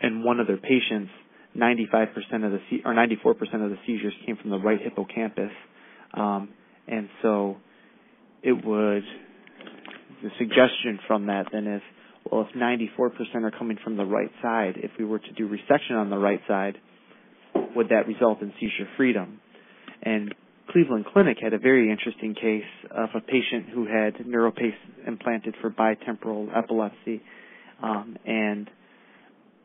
S3: in one of their patients, 95% of the 94% of the seizures came from the right hippocampus, and so the suggestion from that then is, well, if 94% are coming from the right side, if we were to do resection on the right side, would that result in seizure freedom? And Cleveland Clinic had a very interesting case of a patient who had NeuroPace implanted for bitemporal epilepsy, and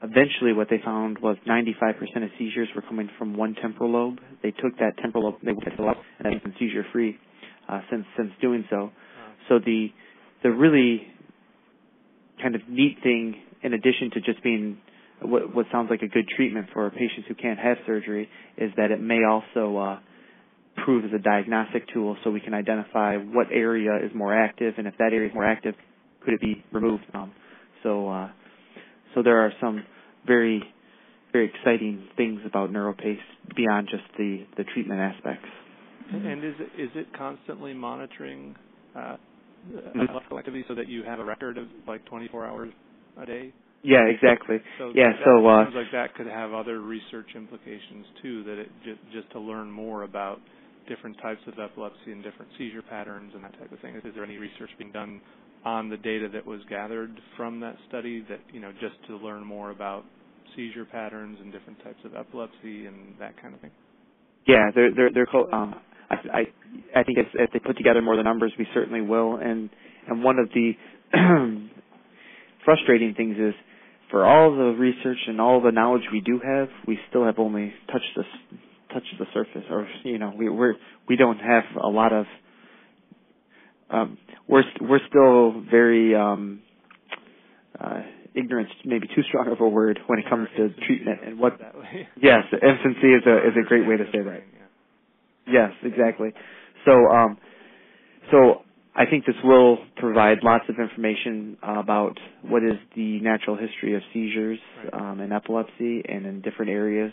S3: eventually what they found was 95% of seizures were coming from one temporal lobe. They took that temporal lobe, they took it up, and it's been seizure-free since doing so. So the really kind of neat thing, in addition to just being what sounds like a good treatment for patients who can't have surgery, is that it may also prove as a diagnostic tool, so we can identify what area is more active, and if that area is more active, could it be removed? So there are some very, very exciting things about NeuroPace beyond just the treatment aspects.
S1: And is it constantly monitoring epileptical activity so that you have a record of like 24 hours a day?
S3: Yeah, exactly.
S1: So
S3: yeah,
S1: that seems like that could have other research implications too. That it just to learn more about different types of epilepsy and different seizure patterns and that type of thing. Is there any research being done on the data that was gathered from that study that, just to learn more about seizure patterns and different types of epilepsy and that kind of thing?
S3: Yeah, they're close. I think if they put together more of the numbers, we certainly will. And one of the frustrating things is, for all the research and all the knowledge we do have, we still have only touched the surface, or we don't have a lot of. We're still very ignorance, maybe too strong of a word when it comes to treatment and what. Yes, infancy is a great way to say that. Yes, exactly. So I think this will provide lots of information about what is the natural history of seizures in epilepsy and in different areas,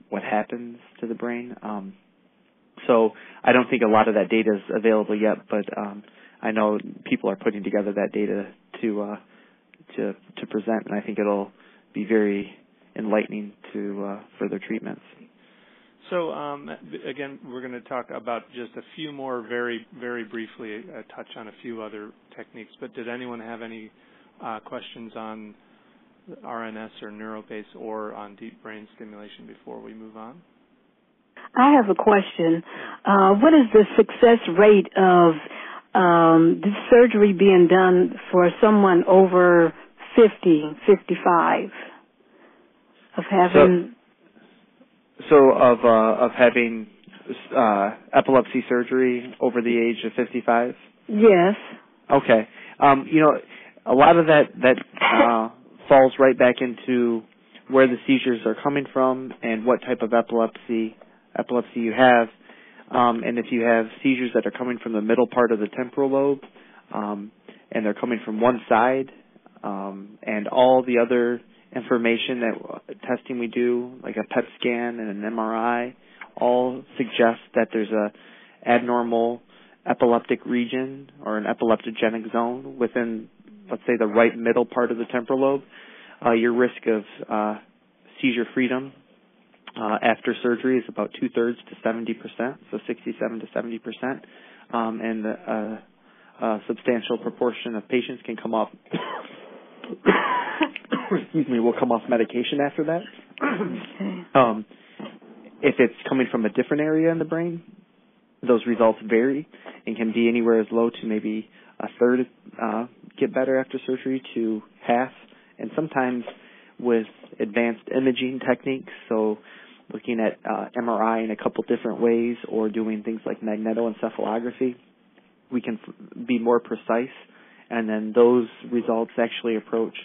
S3: what happens to the brain. So I don't think a lot of that data is available yet, but I know people are putting together that data to present, and I think it'll be very enlightening to further treatments.
S1: So again, we're going to talk about just a few more, very, very briefly, touch on a few other techniques. But did anyone have any questions on RNS or NeuroPace or on deep brain stimulation before we move on?
S7: I have a question. What is the success rate of this surgery being done for someone over 50, 55, of having...
S3: Of having epilepsy surgery over the age of 55?
S7: Yes.
S3: Okay. A lot of that falls right back into where the seizures are coming from and what type of epilepsy you have. And if you have seizures that are coming from the middle part of the temporal lobe, and they're coming from one side, and all the other information that testing we do, like a PET scan and an MRI, all suggest that there's a abnormal epileptic region or an epileptogenic zone within, let's say, the right middle part of the temporal lobe. Your risk of seizure freedom after surgery is about 2/3 to 70%, so 67 to 70%, and a substantial proportion of patients can come off. Will come off medication after that. If it's coming from a different area in the brain, those results vary and can be anywhere as low to maybe a third get better after surgery to half, and sometimes with advanced imaging techniques, so looking at MRI in a couple different ways or doing things like magnetoencephalography, we can be more precise, and then those results actually approach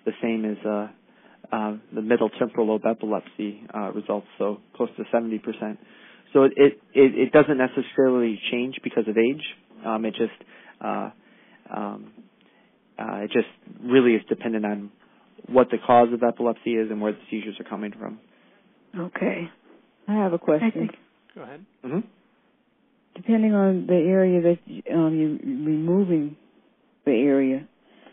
S3: the same as the middle temporal lobe epilepsy results, so close to 70%. So it doesn't necessarily change because of age. It just really is dependent on what the cause of epilepsy is and where the seizures are coming from.
S8: Okay. I have a question.
S1: Go ahead.
S3: Mm-hmm.
S8: Depending on the area that you're removing the area,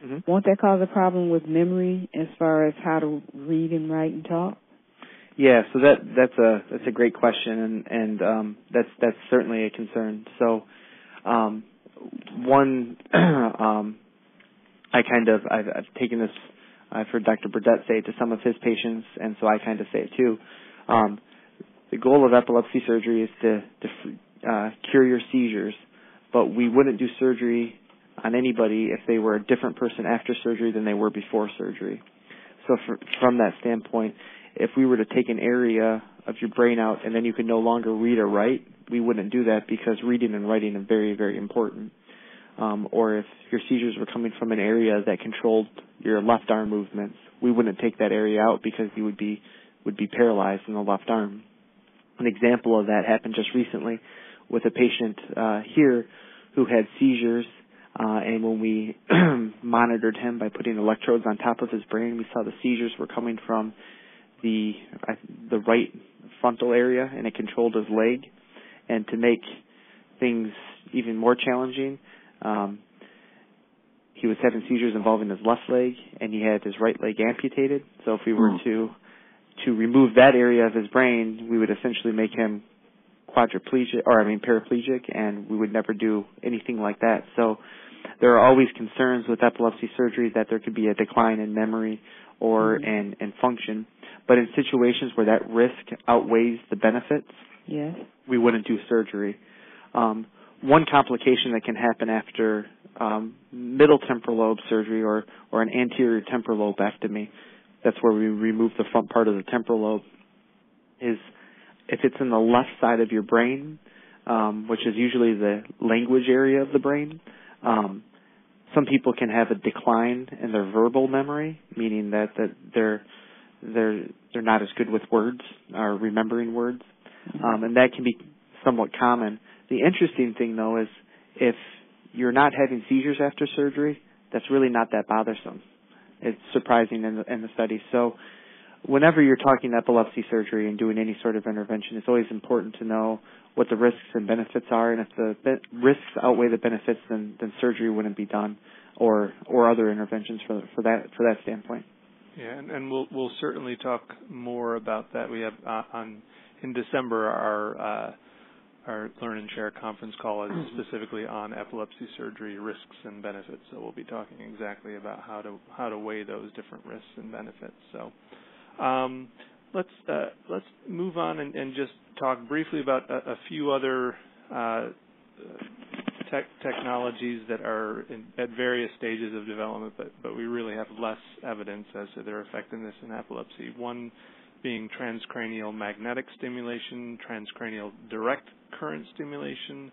S3: mm-hmm.
S8: won't that cause a problem with memory as far as how to read and write and talk?
S3: Yeah, so that's a great question, and that's certainly a concern. So I've taken this. I've heard Dr. Burdett say it to some of his patients, and so I kind of say it too. The goal of epilepsy surgery is to cure your seizures, but we wouldn't do surgery on anybody if they were a different person after surgery than they were before surgery. So from that standpoint, if we were to take an area of your brain out and then you could no longer read or write, we wouldn't do that because reading and writing are very, very important. Or if your seizures were coming from an area that controlled your left arm movements, we wouldn't take that area out because you would be paralyzed in the left arm. An example of that happened just recently with a patient here who had seizures, and when we monitored him by putting electrodes on top of his brain, we saw the seizures were coming from the right frontal area, and it controlled his leg. And to make things even more challenging, he was having seizures involving his left leg, and he had his right leg amputated. So if we were to remove that area of his brain, we would essentially make him paraplegic, and we would never do anything like that. So there are always concerns with epilepsy surgery that there could be a decline in memory or in function. But in situations where that risk outweighs the benefits,
S8: yes,
S3: we wouldn't do surgery. One complication that can happen after middle temporal lobe surgery or an anterior temporal lobectomy, that's where we remove the front part of the temporal lobe, is if it's in the left side of your brain, which is usually the language area of the brain, some people can have a decline in their verbal memory, meaning that they're not as good with words or remembering words, and that can be somewhat common. The interesting thing, though, is if you're not having seizures after surgery, that's really not that bothersome. It's surprising in the study. So whenever you're talking epilepsy surgery and doing any sort of intervention, it's always important to know what the risks and benefits are, and if the risks outweigh the benefits, then surgery wouldn't be done, or other interventions for that standpoint.
S1: Yeah, and we'll certainly talk more about that. We have in December our Learn and Share conference call is specifically on epilepsy surgery risks and benefits. So we'll be talking exactly about how to weigh those different risks and benefits. So let's move on and just talk briefly about a few other technologies that are at various stages of development, but we really have less evidence as to their effectiveness in epilepsy. One being transcranial magnetic stimulation, transcranial direct current stimulation,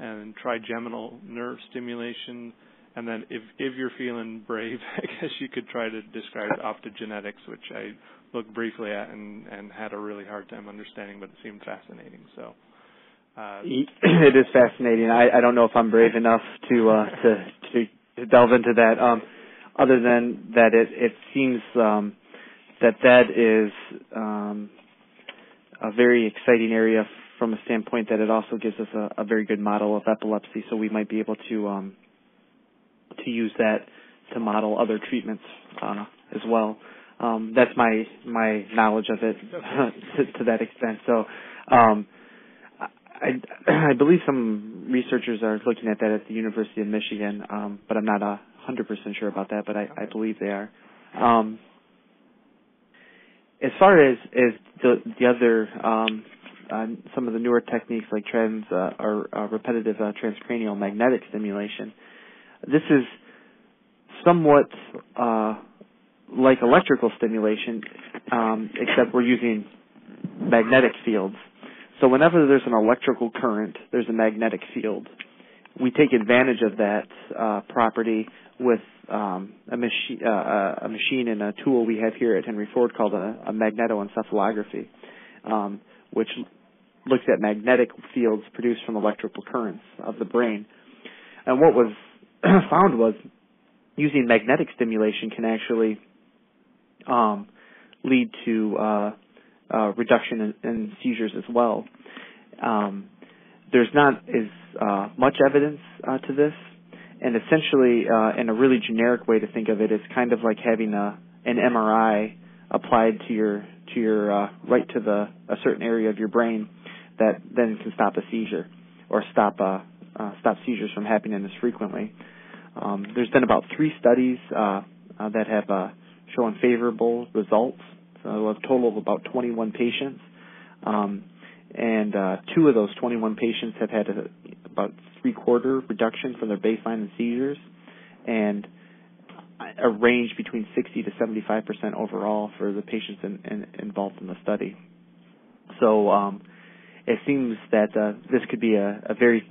S1: and trigeminal nerve stimulation. And then if you're feeling brave, I guess you could try to describe optogenetics, which I looked briefly at and had a really hard time understanding, but it seemed fascinating. So
S3: it is fascinating. I don't know if I'm brave enough to delve into that. Other than that, it seems that is a very exciting area from a standpoint that it also gives us a very good model of epilepsy. So we might be able to use that to model other treatments as well. That's my knowledge of it to that extent. So I believe some researchers are looking at that at the University of Michigan, but I'm not 100% sure about that, but I believe they are. As far as the other some of the newer techniques like repetitive transcranial magnetic stimulation, this is somewhat like electrical stimulation, except we're using magnetic fields. So whenever there's an electrical current, there's a magnetic field. We take advantage of that property with a machine and a tool we have here at Henry Ford called a magnetoencephalography, which looks at magnetic fields produced from electrical currents of the brain. And what was found was using magnetic stimulation can actually lead to reduction in seizures as well. There's not as much evidence to this, and essentially, in a really generic way to think of it, it's kind of like having an MRI applied to your right to a certain area of your brain that then can stop a seizure or stop seizures from happening as frequently. There's been about 3 studies that have shown favorable results. So a total of about 21 patients, and 2 of those 21 patients have had about 3/4 reduction from their baseline in seizures, and a range between 60 to 75% overall for the patients involved in the study. So it seems that this could be a very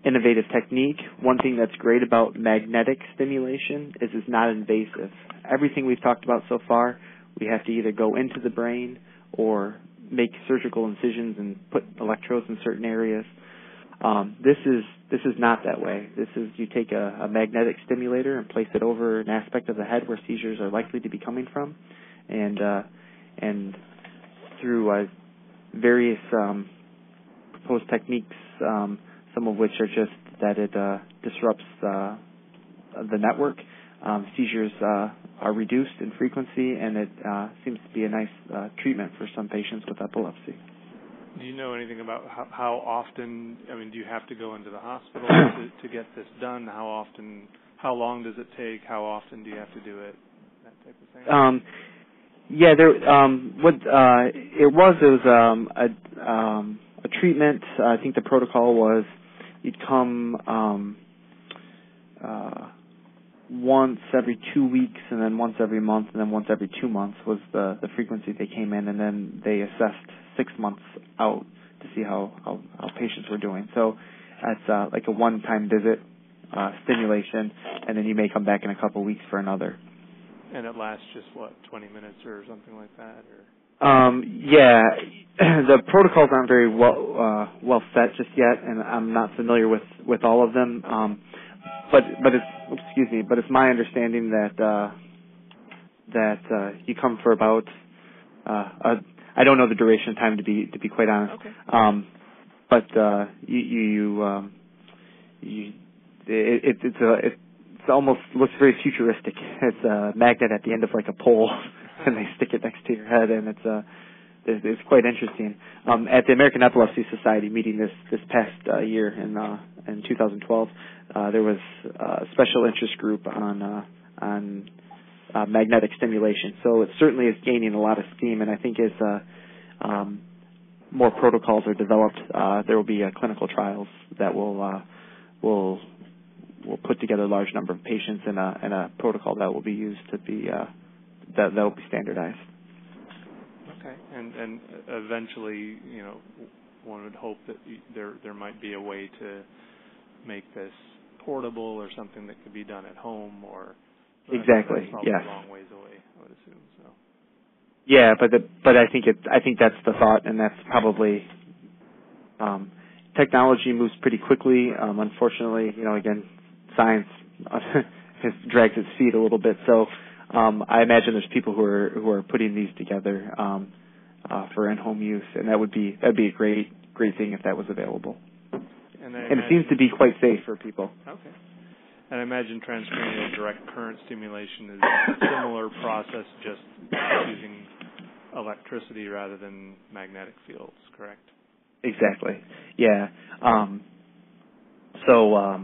S3: innovative technique. One thing that's great about magnetic stimulation is it's not invasive. Everything we've talked about so far, we have to either go into the brain or make surgical incisions and put electrodes in certain areas. This is not that way. This is you take a magnetic stimulator and place it over an aspect of the head where seizures are likely to be coming from, and through various proposed techniques, some of which are just that it disrupts the network. Seizures are reduced in frequency, and it seems to be a nice treatment for some patients with epilepsy.
S1: Do you know anything about how often, do you have to go into the hospital to get this done? How often, how long does it take? How often do you have to do it? That type of thing?
S3: Yeah, there, it was a treatment. I think the protocol was you'd come once every 2 weeks, and then once every month, and then once every 2 months was the frequency they came in, and then they assessed 6 months out to see how patients were doing. So that's like a one-time visit stimulation, and then you may come back in a couple weeks for another.
S1: And it lasts just, 20 minutes or something like that?
S3: Yeah, the protocols aren't very well set just yet, and I'm not familiar with all of them. But it's my understanding that you come for about I don't know the duration of time to be quite honest.
S1: Okay.
S3: But it almost looks very futuristic. It's a magnet at the end of like a pole, and they stick it next to your head, and it's quite interesting. At the American Epilepsy Society meeting this past year in 2012, there was a special interest group on magnetic stimulation. So it certainly is gaining a lot of steam, and I think is more protocols are developed, there will be clinical trials that will put together a large number of patients in a protocol that will be used to be that will be standardized.
S1: Okay, and eventually, one would hope that there might be a way to make this portable or something that could be done at home, or
S3: exactly.
S1: That's probably
S3: Yes.
S1: a long ways away, I would assume. So.
S3: Yeah, but I think that's the thought, and that's probably technology moves pretty quickly. Unfortunately, again, science has dragged its feet a little bit. So I imagine there's people who are putting these together for in-home use, and that'd be a great thing if that was available. And it seems to be quite safe for people.
S1: Okay. And I imagine transcranial direct current stimulation is a similar process, just using electricity rather than magnetic fields, correct?
S3: Exactly. Yeah. So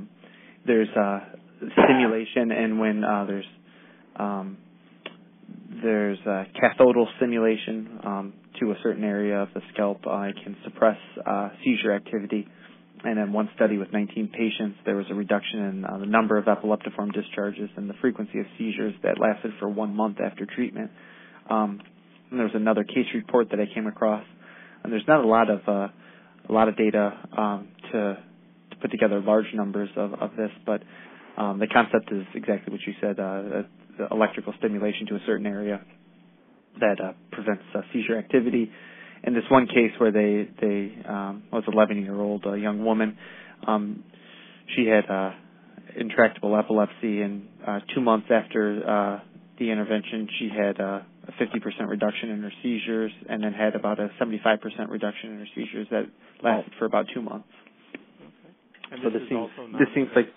S3: there's stimulation, and when there's cathodal stimulation to a certain area of the scalp, it can suppress seizure activity. And in one study with 19 patients, there was a reduction in the number of epileptiform discharges and the frequency of seizures that lasted for 1 month after treatment. And there was another case report that I came across, and there's not a lot of data to put together large numbers of this, but the concept is exactly what you said: the electrical stimulation to a certain area that prevents seizure activity. In this one case where they was an 11-year-old young woman, she had intractable epilepsy, and 2 months after the intervention, she had a 50% reduction in her seizures, and then had about a 75% reduction in her seizures that lasted for about 2 months.
S1: Okay. And
S3: so
S1: this
S3: seems like,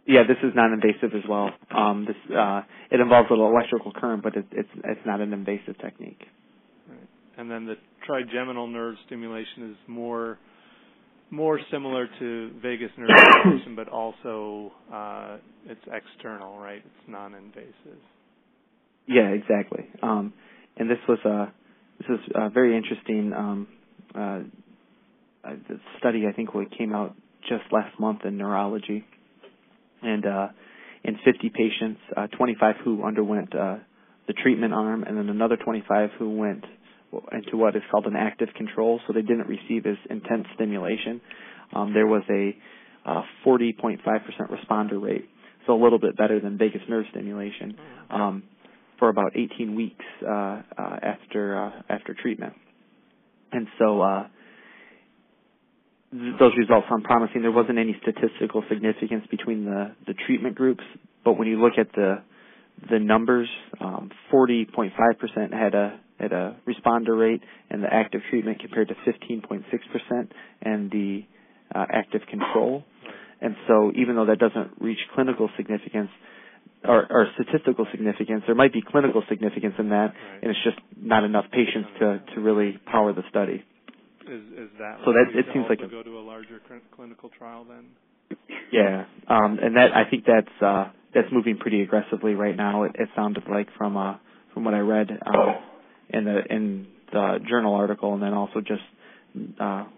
S3: yeah, this is non-invasive as well. It involves a little electrical current, but it's not an invasive technique.
S1: Right. And then the trigeminal nerve stimulation is more similar to vagus nerve stimulation, but also it's external, right? It's non-invasive.
S3: Yeah, exactly. And this was a very interesting study. I think it came out just last month in Neurology, and in 50 patients, 25 who underwent the treatment arm, and then another 25 who went into what is called an active control, so they didn't receive as intense stimulation. There was a 40.5% responder rate, so a little bit better than vagus nerve stimulation, for about 18 weeks after treatment. And so those results sound promising. There wasn't any statistical significance between the treatment groups, but when you look at the numbers, 40.5% had a responder rate in the active treatment compared to 15.6% in the active control. And so even though that doesn't reach clinical significance or statistical significance, there might be clinical significance in that, and it's just not enough patients to really power the study.
S1: Is that
S3: so that it seems like
S1: go to a larger clinical trial then?
S3: Yeah, and that I think that's moving pretty aggressively right now. It sounded like from what I read in the journal article, and then also just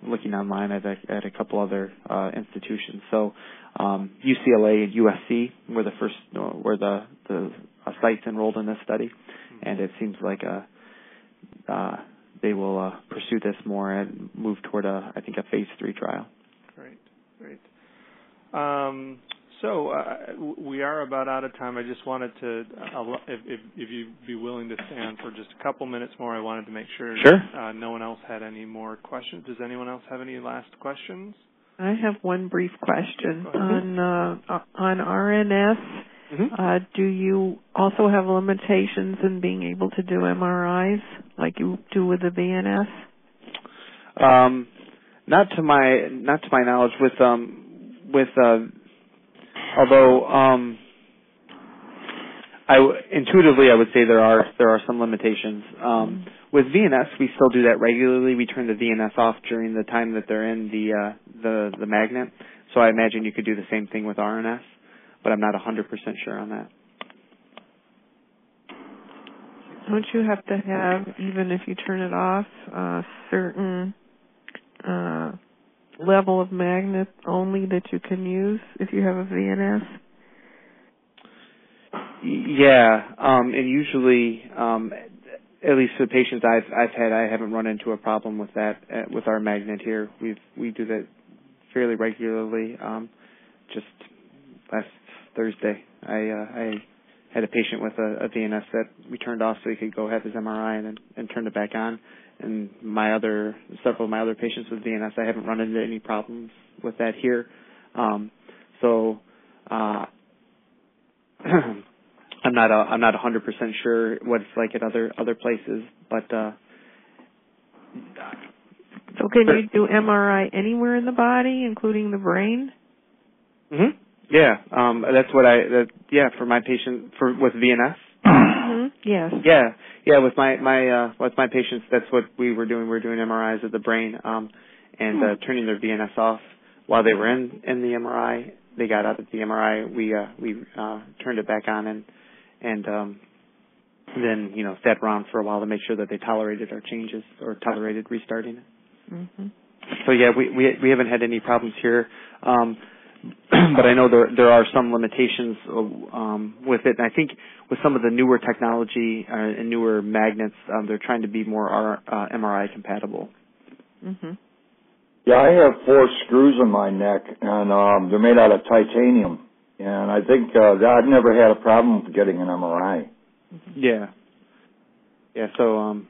S3: looking online at a couple other institutions. So UCLA and USC were the sites enrolled in this study, and it seems like they will pursue this more and move toward I think a phase 3 trial.
S1: Great. So we are about out of time. I just wanted to, if you'd be willing to stand for just a couple minutes more, I wanted to make sure no one else had any more questions. Does anyone else have any last questions?
S5: I have one brief question on RNS. Mm-hmm. Do you also have limitations in being able to do MRIs like you do with the VNS?
S3: Not to my knowledge. Although intuitively I would say there are some limitations. With VNS, we still do that regularly. We turn the VNS off during the time that they're in the magnet. So I imagine you could do the same thing with RNS, but I'm not 100% sure on that.
S5: don't you have to have, even if you turn it off, a certain level of magnet only that you can use if you have a VNS?
S3: Yeah, and usually, at least for the patients I've had, I haven't run into a problem with that with our magnet here. We do that fairly regularly. Just last Thursday, I had a patient with a VNS that we turned off so he could go have his MRI and turned it back on. And several of my other patients with VNS, I haven't run into any problems with that here. So I'm not 100% sure what it's like at other places, but
S5: so can you do MRI anywhere in the body, including the brain?
S3: Mhm. Yeah, that's what for my patient with VNS.
S5: Mm-hmm. Yes.
S3: Yeah. With my patients, that's what we were doing. We were doing MRIs of the brain, and turning their VNS off while they were in the MRI. They got out of the MRI. We turned it back on and then sat around for a while to make sure that they tolerated our changes or tolerated restarting it.
S5: Mm-hmm.
S3: So yeah, we haven't had any problems here. But I know there are some limitations with it, and I think with some of the newer technology and newer magnets, they're trying to be more MRI compatible.
S5: Mm-hmm.
S6: Yeah, I have 4 screws in my neck, and they're made out of titanium, and I think I've never had a problem with getting an MRI.
S3: Yeah. So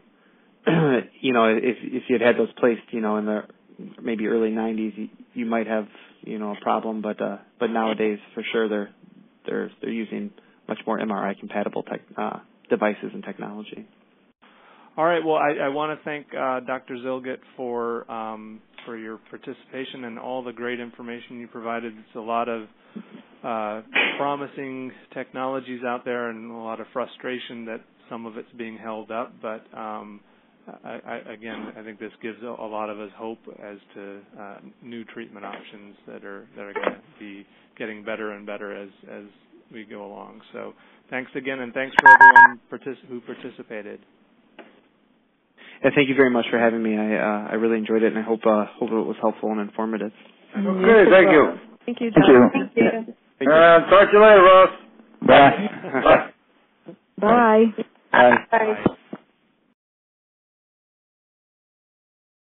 S3: if you had those placed, in the maybe early 90s, you might have a problem, but nowadays for sure they're using much more MRI compatible devices and technology.
S1: All right. Well, I want to thank Dr. Zillgitt for your participation and all the great information you provided. It's a lot of promising technologies out there, and a lot of frustration that some of it's being held up, but I think this gives a lot of us hope as to new treatment options that are going to be getting better and better as we go along. So thanks again, and thanks for everyone who participated.
S3: Yeah, thank you very much for having me. I really enjoyed it, and I hope it was helpful and informative.
S6: Okay, thank you.
S5: Thank you,
S6: John.
S5: Thank you.
S6: Talk to you later, Ross. Bye.
S7: Bye.
S3: Bye.
S5: Bye.